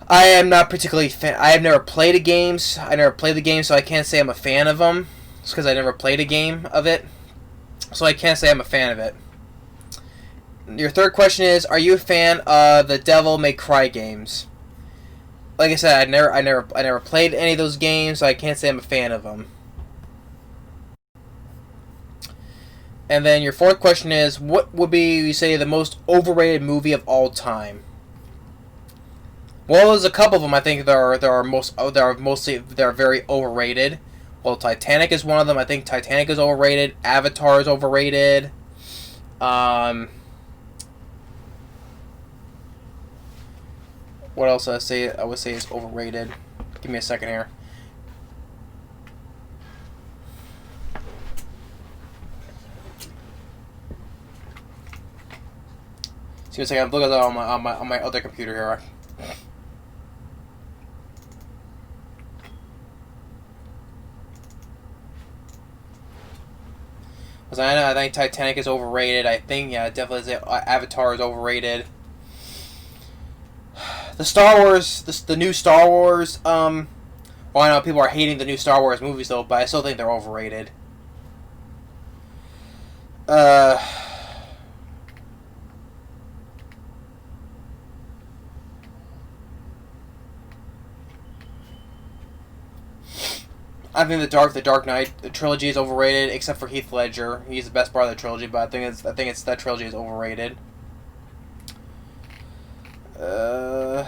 I am not particularly fan. I have never played the games, so I can't say I'm a fan of them. It's because I never played a game of it, so I can't say I'm a fan of it. Your third question is, are you a fan of the Devil May Cry games? Like I said, I never played any of those games, so I can't say I'm a fan of them. And then your fourth question is, what would be, you say, the most overrated movie of all time? Well, there's a couple of them. I think they are very overrated. Well, Titanic is one of them. I think Titanic is overrated. Avatar is overrated. What else I would say is overrated. Give me a second here. See a second. I'm looking at that on my other computer here. Because I think Titanic is overrated. I think, yeah, definitely Avatar is overrated. The Star Wars, the new Star Wars, well, I know people are hating the new Star Wars movies, though, but I still think they're overrated. I think the Dark Knight, the trilogy is overrated, except for Heath Ledger. He's the best part of the trilogy, but I think that trilogy is overrated. Huh.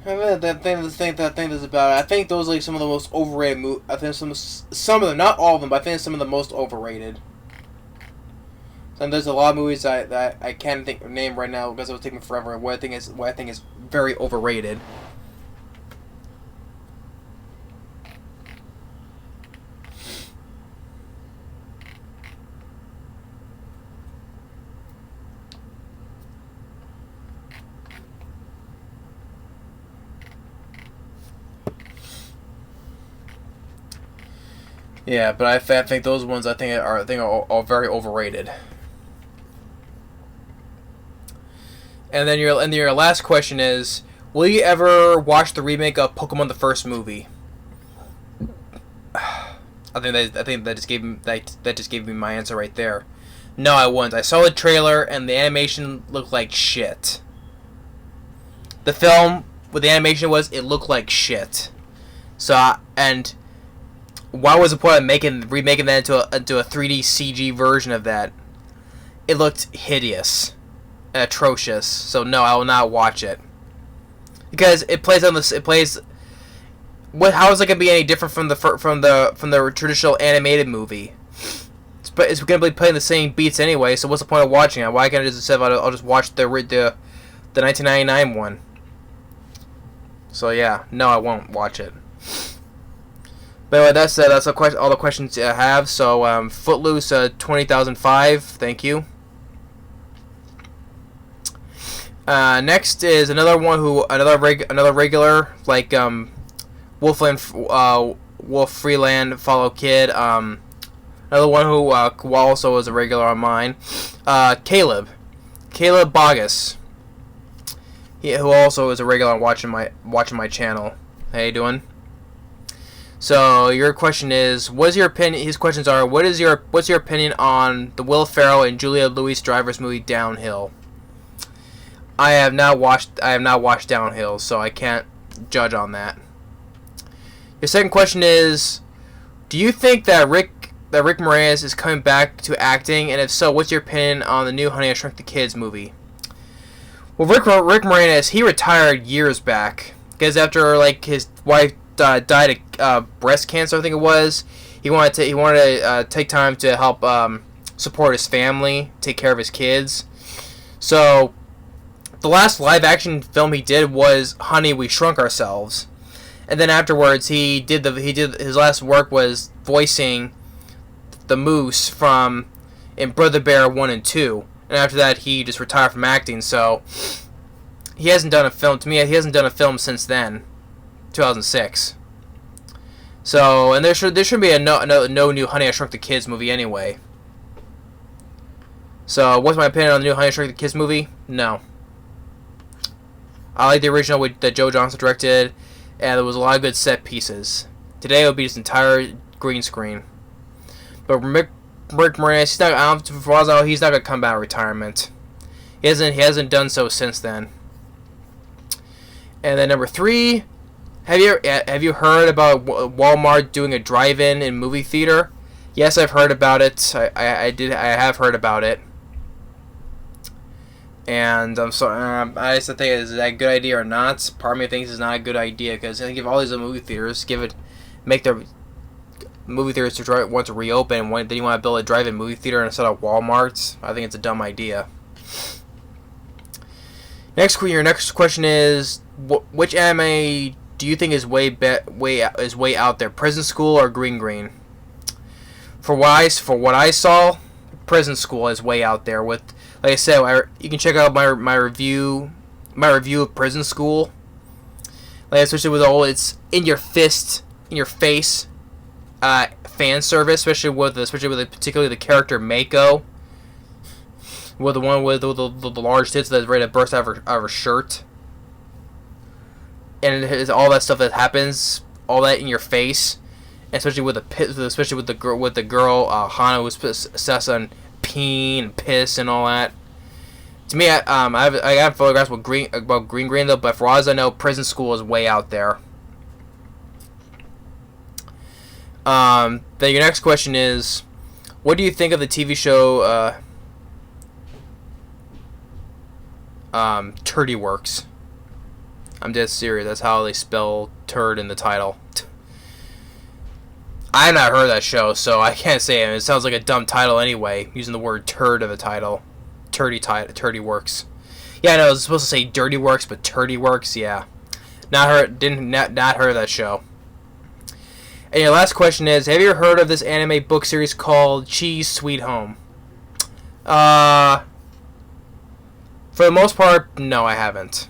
I think those are like some of the most overrated movies. I think some of them, not all of them, but I think some of the most overrated. And there's a lot of movies that I can't name right now because it would take me forever. What I think is very overrated. Yeah, but I think those ones are very overrated. And then your last question is, will you ever watch the remake of Pokemon the first movie? I think that just gave me my answer right there. No, I wouldn't. I saw the trailer and the animation looked like shit. The film with the animation it looked like shit. So and why was the point of remaking that into a 3D CG version of that? It looked hideous, atrocious. So no, I will not watch it because it plays on this. It plays. How is it gonna be any different from the traditional animated movie? It's gonna be playing the same beats anyway. So what's the point of watching it? Why can't I just say I'll just watch the 1999 one? So yeah, no, I won't watch it. But anyway, that's all the questions I have. So Footloose 20,005. Thank you. Next is another regular like WolfFreelandFalloutkid. Another one who also is a regular on mine. Caleb Boggess. Who also is a regular on watching my channel. How you doing? So your question is, what's your opinion? His questions are, what's your opinion on the Will Ferrell and Julia Louis-Dreyfus movie Downhill? I have not watched Downhill, so I can't judge on that. Your second question is, do you think that Rick Moranis is coming back to acting, and if so, what's your opinion on the new Honey, I Shrunk the Kids movie? Well, Rick Moranis, he retired years back because after like his wife died of breast cancer, I think it was. He wanted to take time to help support his family, take care of his kids. So the last live action film he did was Honey, We Shrunk Ourselves, and then afterwards his last work was voicing the moose in Brother Bear 1 and 2, and after that he just retired from acting. So he hasn't done a film. To me, he hasn't done a film since then. 2006. So, and there should be no new Honey, I Shrunk the Kids movie anyway. So, what's my opinion on the new Honey, I Shrunk the Kids movie? No. I like the original that Joe Johnson directed, and there was a lot of good set pieces. Today it would be just entire green screen. But Rick Moranis, he's not gonna come out of retirement. He hasn't done so since then. And then number 3. Have you heard about Walmart doing a drive-in in movie theater? Yes, I've heard about it. I have heard about it. And I just think, is that a good idea or not? Part of me thinks it's not a good idea because I think if all these movie theaters make movie theaters to want to reopen. Then you want to build a drive-in movie theater instead of Walmarts. I think it's a dumb idea. Your next question is, which anime do you think is way out there? Prison School or Green Green? For what I saw, Prison School is way out there. With, like I said, you can check out my review of Prison School. Like, especially with all its in your face fan service, especially with particularly the character Mako, with the one with the large tits that's ready to burst out of her shirt, and it is all that stuff that happens, all that in your face, especially with the girl Hana, who's obsessed on peen and piss and all that. To me, I have photographs about Green Green though, but for all as I know, Prison School is way out there. Then your next question is, what do you think of the TV show Turdy Works? I'm dead serious. That's how they spell turd in the title. I've not heard that show, so I can't say it. It sounds like a dumb title anyway, using the word turd in the title. Turdy Works. Yeah, I know, I was supposed to say Dirty Works, but Turdy Works, yeah. Not heard of that show. And your last question is, have you ever heard of this anime book series called Cheese Sweet Home? For the most part, no, I haven't.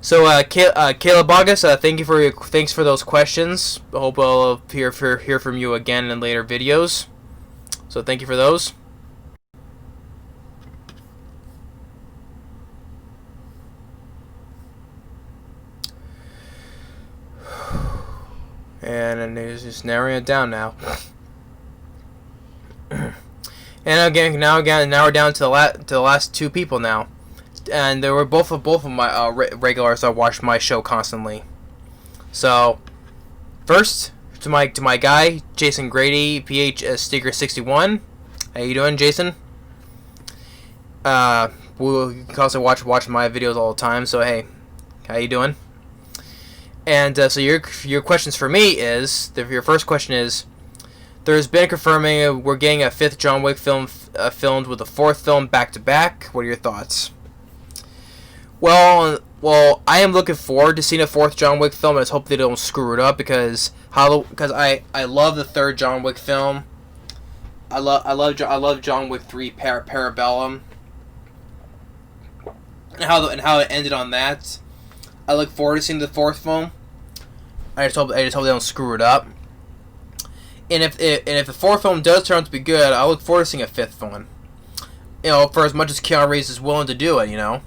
So, Caleb Boggess, thanks for those questions. I hope I'll hear from you again in later videos. So, thank you for those. And it's just narrowing it down now. And now we're down to the last two people now, and they were both of my regulars that watch my show constantly. So, first to my guy Jason Grady PHStiger'61. How you doing, Jason? You can also watch my videos all the time. So hey, how you doing? And so your questions for me is, your first question is, there's been confirming we're getting a 5th John Wick film filmed with a 4th film back to back. What are your thoughts? Well, I am looking forward to seeing a 4th John Wick film. I just hope they don't screw it up, because I love the 3rd John Wick film. I love John Wick 3 Parabellum, and how it ended on that. I look forward to seeing the 4th film. I just hope they don't screw it up. And if the 4th film does turn out to be good, I look forward to seeing a 5th one. You know, for as much as Keanu Reeves is willing to do it, you know,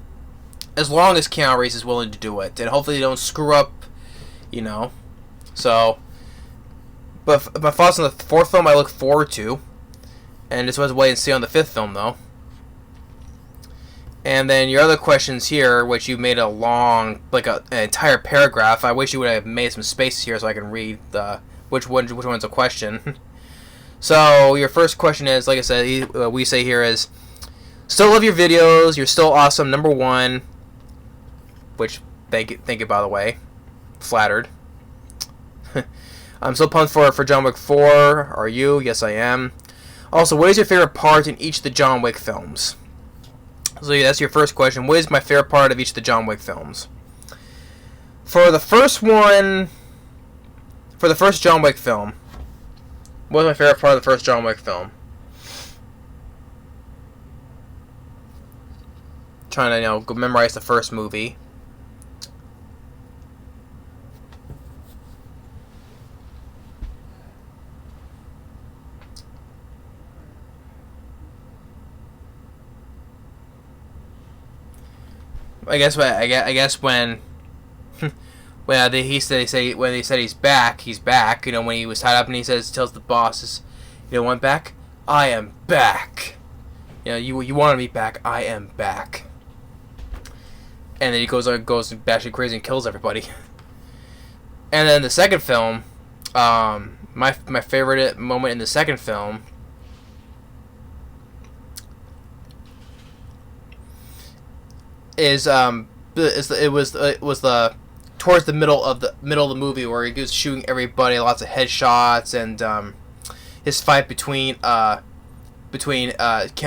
as long as Keanu Reeves is willing to do it, and hopefully they don't screw up, you know. So, but my thoughts on the 4th film, I look forward to, and just want to wait and see on the 5th film though. And then your other questions here, which you made a long, like an entire paragraph. I wish you would have made some spaces here so I can read which one's a question. So your first question is, like I said, we say here is, still love your videos. You're still awesome. Number 1. Which thank you by the way. Flattered. I'm so pumped for John Wick 4. Are you? Yes, I am. Also, what is your favorite part in each of the John Wick films? So yeah, that's your first question. What is my favorite part of each of the John Wick films? For the first one, for the first John Wick film, what was my favorite part of the first John Wick film? Trying to, go memorize the first movie. I guess when they said he's back. You know, when he was tied up and he tells the bosses, "You don't want back? I am back. You know, you wanted me back. I am back." And then he goes batshit crazy and kills everybody. And then the second film, my favorite moment in the second film it was the towards the middle of the movie where he goes shooting everybody, lots of headshots, and his fight between Keanu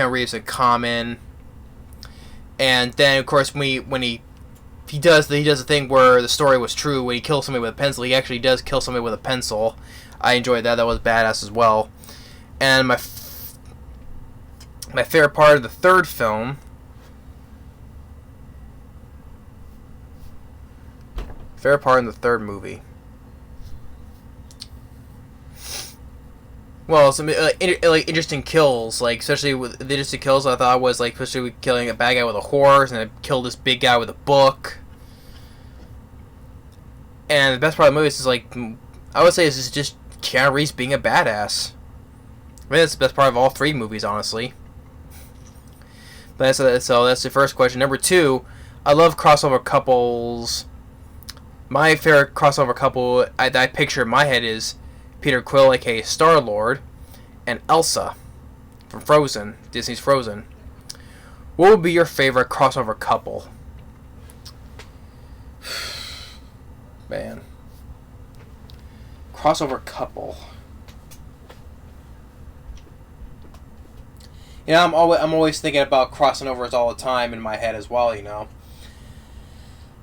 Reeves and Common. And then of course when he does the thing where the story was true, when he kills somebody with a pencil, he actually does kill somebody with a pencil. I enjoyed that. That was badass as well. And my favorite part of the third film. Favorite part in the third movie. Well, some interesting kills, like especially with the interesting kills. I thought was like especially with killing a bad guy with a horse, and I killed this big guy with a book. And the best part of the movie is like, I would say, is just Keanu Reeves being a badass. I mean, that's the best part of all three movies, honestly. But so that's the first question. Number two, I love crossover couples. My favorite crossover couple that I picture in my head is Peter Quill, aka Star-Lord, and Elsa from Frozen, Disney's Frozen. What would be your favorite crossover couple? Man. Crossover couple. You know, I'm always thinking about crossing overs all the time in my head as well, you know.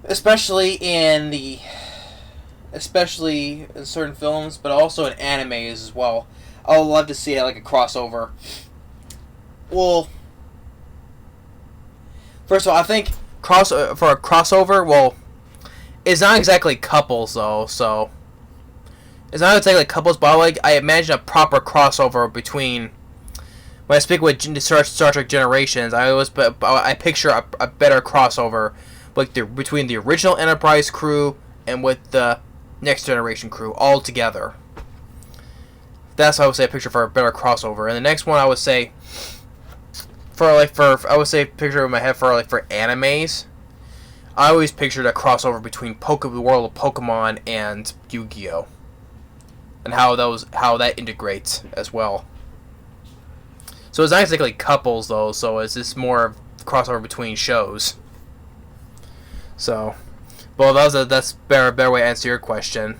Especially in certain films, but also in animes as well. I would love to see like a crossover. Well, first of all, I think for a crossover, well, it's not exactly couples though, so it's not exactly couples, but I imagine a proper crossover between. When I speak with Star Trek Generations, I picture a better crossover, like between the original Enterprise crew and with the Next Generation crew all together. That's what I would say a picture for a better crossover. And the next one I would say picture in my head for animes. I always pictured a crossover between the world of Pokemon and Yu-Gi-Oh, and how that integrates as well. So it's not exactly couples though, so it's just more crossover between shows. So, well, that's a better way to answer your question.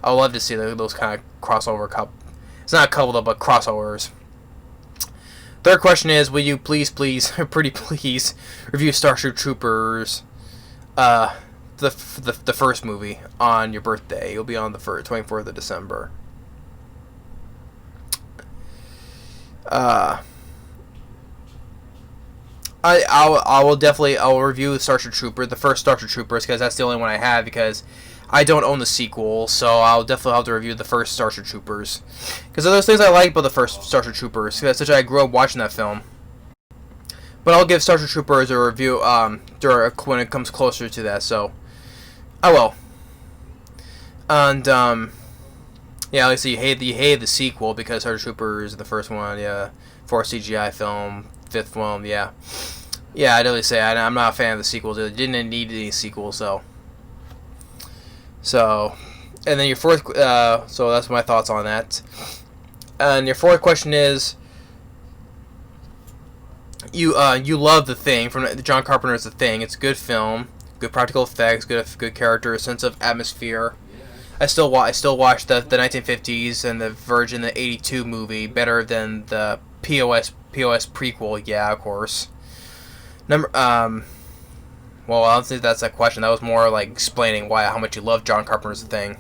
I would love to see those kind of crossover It's not a couple though, but crossovers. Third question is, will you please, pretty please, review Starship Troopers, the first movie on your birthday? It'll be on the 24th of December. I'll review Starship Trooper, the first Starship Troopers, because that's the only one I have, because I don't own the sequel, so I'll definitely have to review the first Starship Troopers. Because there's things I like about the first Starship Troopers, because I grew up watching that film. But I'll give Starship Troopers a review when it comes closer to that, so I will. And yeah, obviously you hate the sequel because Starship Troopers is the first one, yeah, fourth CGI film, fifth one, yeah. Yeah, I definitely say I'm not a fan of the sequels. It didn't need any sequels, so. And then your fourth, so that's my thoughts on that. And your fourth question is, you love The Thing from John Carpenter's The Thing. It's a good film, good practical effects, good character, a sense of atmosphere. I still watch the 1950s and the Virgin, the 82 movie better than the POS prequel. Yeah, of course. Well, I don't think that's a question. That was more like explaining how much you love John Carpenter's The Thing.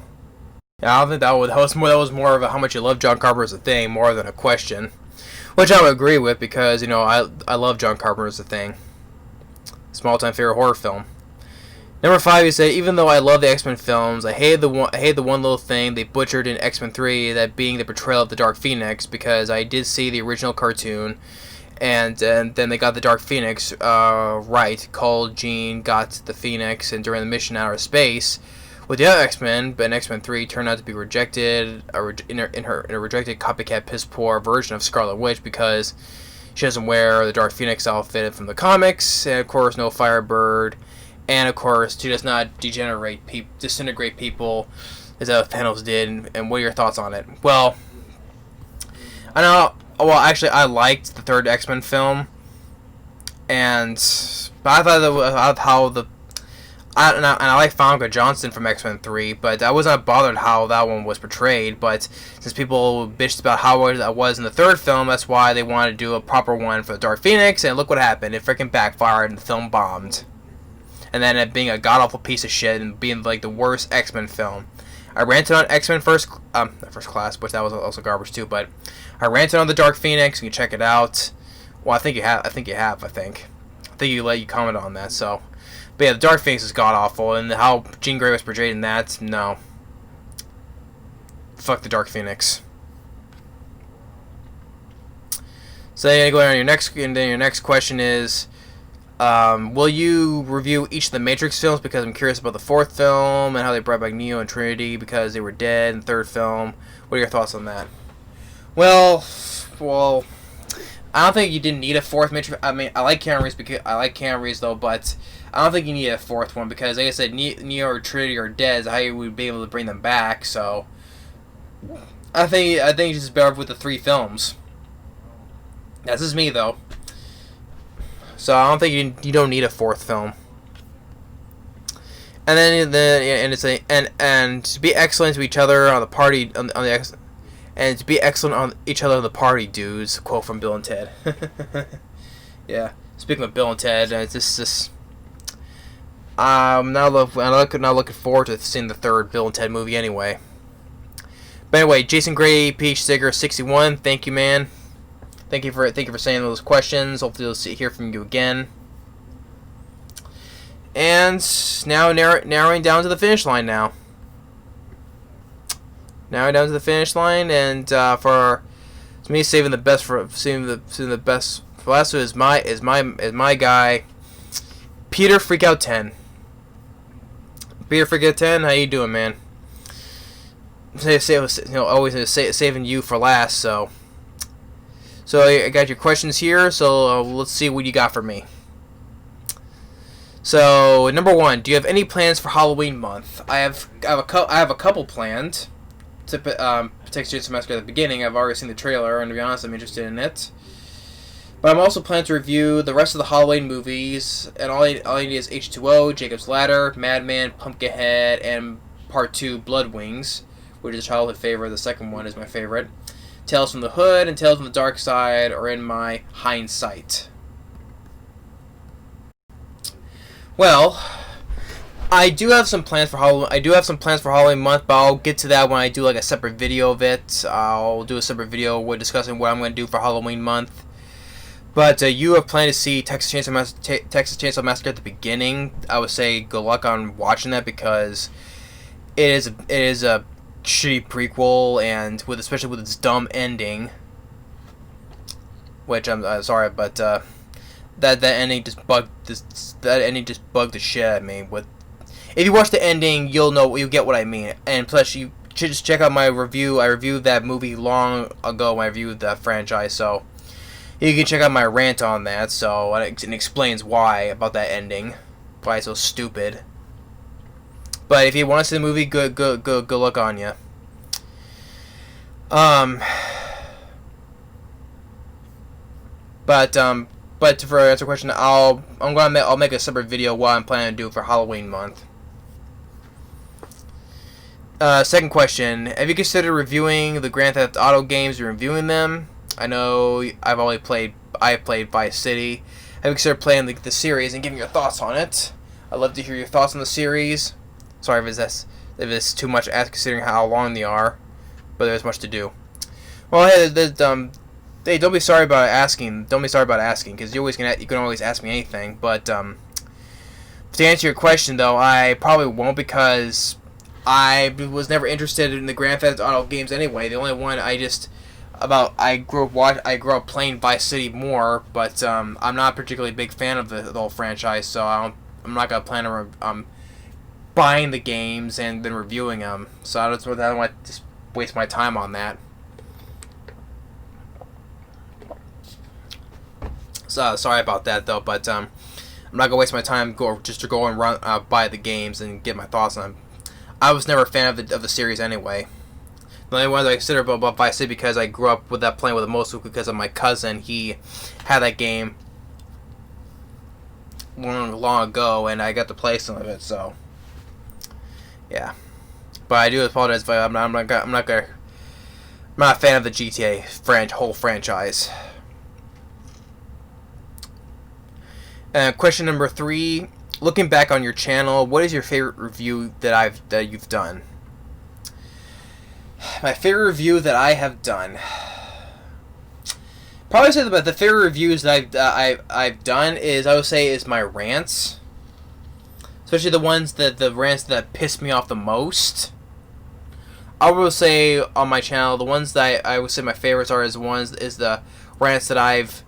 Yeah, I don't think that was more of a how much you love John Carpenter's The Thing more than a question, which I would agree with because I love John Carpenter's The Thing. Small-time favorite horror film. Number 5, you say, even though I love the X-Men films, I hate the one little thing they butchered in X-Men 3, that being the portrayal of the Dark Phoenix, because I did see the original cartoon, and then they got the Dark Phoenix right. Cole, Jean got the Phoenix, and during the mission out of space, with the other X-Men, but in X-Men 3 turned out to be rejected, in a rejected copycat piss-poor version of Scarlet Witch, because she doesn't wear the Dark Phoenix outfit from the comics, and of course no Firebird. And of course, she does not disintegrate people, as Thanos did. And what are your thoughts on it? Well, I know. Well, actually, I liked the third X-Men film, but I thought I like Famke Johnson from X-Men 3, but I was not bothered how that one was portrayed. But since people bitched about how that was in the third film, that's why they wanted to do a proper one for the Dark Phoenix. And look what happened! It freaking backfired, and the film bombed. And then it being a god awful piece of shit and being like the worst X-Men film. I ranted on X-Men First Class, which that was also garbage too. But I ranted on the Dark Phoenix. You can check it out. Well, I think you have. I think you comment on that. So. But yeah, the Dark Phoenix is god-awful, and how Jean Grey was portrayed in that, no. Fuck the Dark Phoenix. So then go on your next question is, will you review each of the Matrix films, because I'm curious about the fourth film, and how they brought back Neo and Trinity because they were dead in the third film. What are your thoughts on that? Well, I don't think you didn't need a fourth Matrix. I mean, I like Keanu Reeves though, but I don't think you need a fourth one because, like I said, Neo or Trinity are dead. So how you would be able to bring them back? So I think it's just better with the 3 films. That's just me though. So I don't think you don't need a fourth film. And then and to be excellent to each other on the party and to be excellent on each other on the party, dudes. Quote from Bill and Ted. Yeah. Speaking of Bill and Ted, it's just I'm now looking forward to seeing the third Bill and Ted movie anyway. But anyway, Jason Grady PHStiger'61, thank you, man. Thank you for saying those questions. Hopefully we'll hear from you again. And now narrowing down to the finish line now. Narrowing down to the finish line, and for me saving the best for last is my guy Peter Freakout 10. Peter Freakout 10, how you doing, man? Always saving you for last. So I got your questions here. So let's see what you got for me. So number 1, do you have any plans for Halloween month? I have a couple planned. To Texas Chainsaw Massacre at the beginning. I've already seen the trailer, and to be honest, I'm interested in it. But I'm also planning to review the rest of the Halloween movies, and all I need is H2O, Jacob's Ladder, Madman, Pumpkinhead, and Part 2, Blood Wings, which is a childhood favorite. The second one is my favorite. Tales from the Hood and Tales from the Dark Side are in my hindsight. Well, I do have some plans for Halloween month, but I'll get to that when I do like a separate video of it. I'll do a separate video discussing what I'm going to do for Halloween month. But you have planned to see Texas Chainsaw Massacre at the beginning. I would say good luck on watching that because it is a shitty prequel, and especially with its dumb ending. Which I'm sorry, but that ending just bugged the shit out of me. If you watch the ending, you'll get what I mean. And plus, you should just check out my review. I reviewed that movie long ago when I reviewed that franchise, so you can check out my rant on that. So it explains why about that ending, why it's so stupid. But if you want to see the movie, good luck on you. But to answer the question, I'll make a separate video what I'm planning to do for Halloween month. Second question: have you considered reviewing the Grand Theft Auto games and reviewing them? I know I played Vice City. Have you considered playing the series and giving your thoughts on it? I'd love to hear your thoughts on the series. Sorry if it's too much to ask considering how long they are, but there's much to do. Well, hey, don't be sorry about asking. Don't be sorry about asking, because you can always ask me anything. But to answer your question, though, I probably won't because I was never interested in the Grand Theft Auto games anyway. The only one I grew up playing Vice City more, but I'm not a particularly big fan of the whole franchise, so I'm not gonna plan on buying the games and then reviewing them. So I don't want to just waste my time on that. So sorry about that though, but I'm not gonna waste my time to go and buy the games and get my thoughts on them. I was never a fan of the series anyway. The only one that I consider about Vice City because I grew up with that playing with it mostly because of my cousin. He had that game, long ago, and I got to play some of it. So yeah, but I do apologize if I'm not a fan of the GTA whole franchise. Question number 3: looking back on your channel, what is your favorite review that you've done? My favorite review that I have done, probably say the favorite reviews that I've done is, I would say, is my rants, especially the rants that piss me off the most. I will say on my channel, the ones that I would say my favorites are is the rants that I've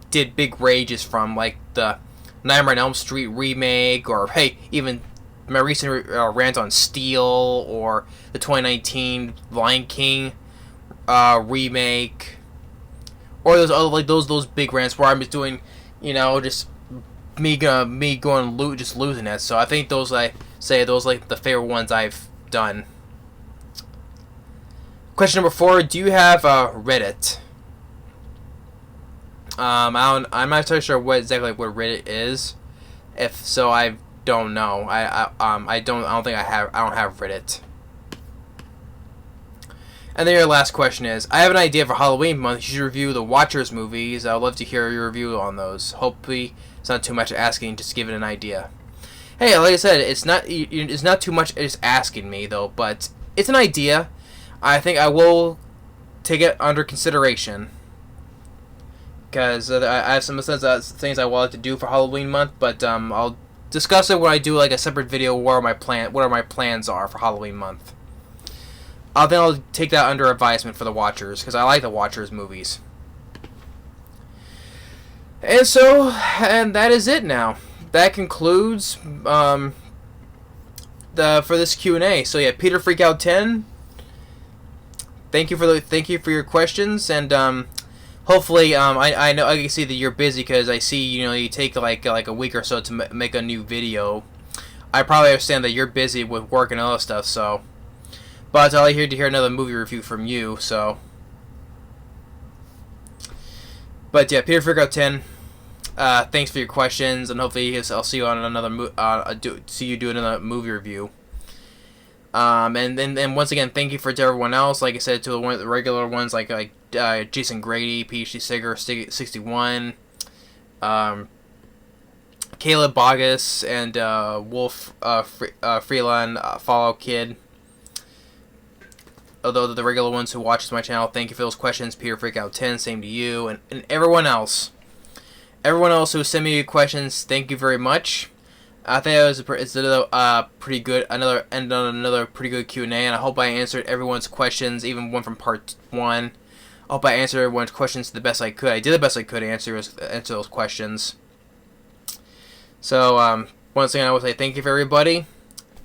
did big rages from, like the Nightmare on Elm Street remake, or hey, even my recent rant on Steel, or the 2019 Lion King remake, or those other those big rants where I'm just doing, just me going just losing it. So I think those the favorite ones I've done. Question number 4: do you have Reddit? I'm not entirely sure what Reddit is. If so, I don't know. I don't think I don't have Reddit. And then your last question is: I have an idea for Halloween month. You should review the Watchers movies. I would love to hear your review on those. Hopefully, it's not too much asking. Just give it an idea. Hey, like I said, it's not too much just asking me though, but it's an idea. I think I will take it under consideration, because I have some things I want to do for Halloween month, but I'll discuss it when I do a separate video what my plans are for Halloween month. Then I'll take that under advisement for the Watchers, because I like the Watchers movies. And that is it now. That concludes for this Q&A. So yeah, Peter Freakout 10. Thank you for your questions, and hopefully I know I can see that you're busy, because I see you take like a week or so to make a new video. I probably understand that you're busy with work and other stuff, so. But I'll hear another movie review from you. So. But yeah, Peter Freakout 10. Thanks for your questions, and hopefully I'll see you on another do another movie review. And once again, thank you to everyone else. Like I said, to the regular ones like Jason Grady PHStiger'61, Caleb Boggess, and WolfFreelandFalloutkid. Although the regular ones who watches my channel, thank you for those questions. Peter Freakout 10, same to you, and everyone else. Everyone else who sent me questions, thank you very much. I think it's another pretty good pretty good Q&A, and I hope I answered everyone's questions, even one from part 1. I hope I answered everyone's questions the best I could. I did the best I could to answer those questions. So once again, I will say thank you for everybody,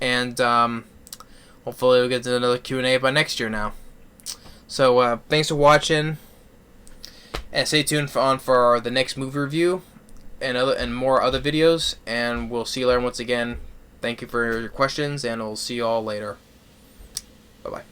and hopefully we'll get to another Q&A by next year now. So thanks for watching, and stay tuned for the next movie review and more other videos, and we'll see you later. Once again, thank you for your questions, and we'll see you all later. Bye bye.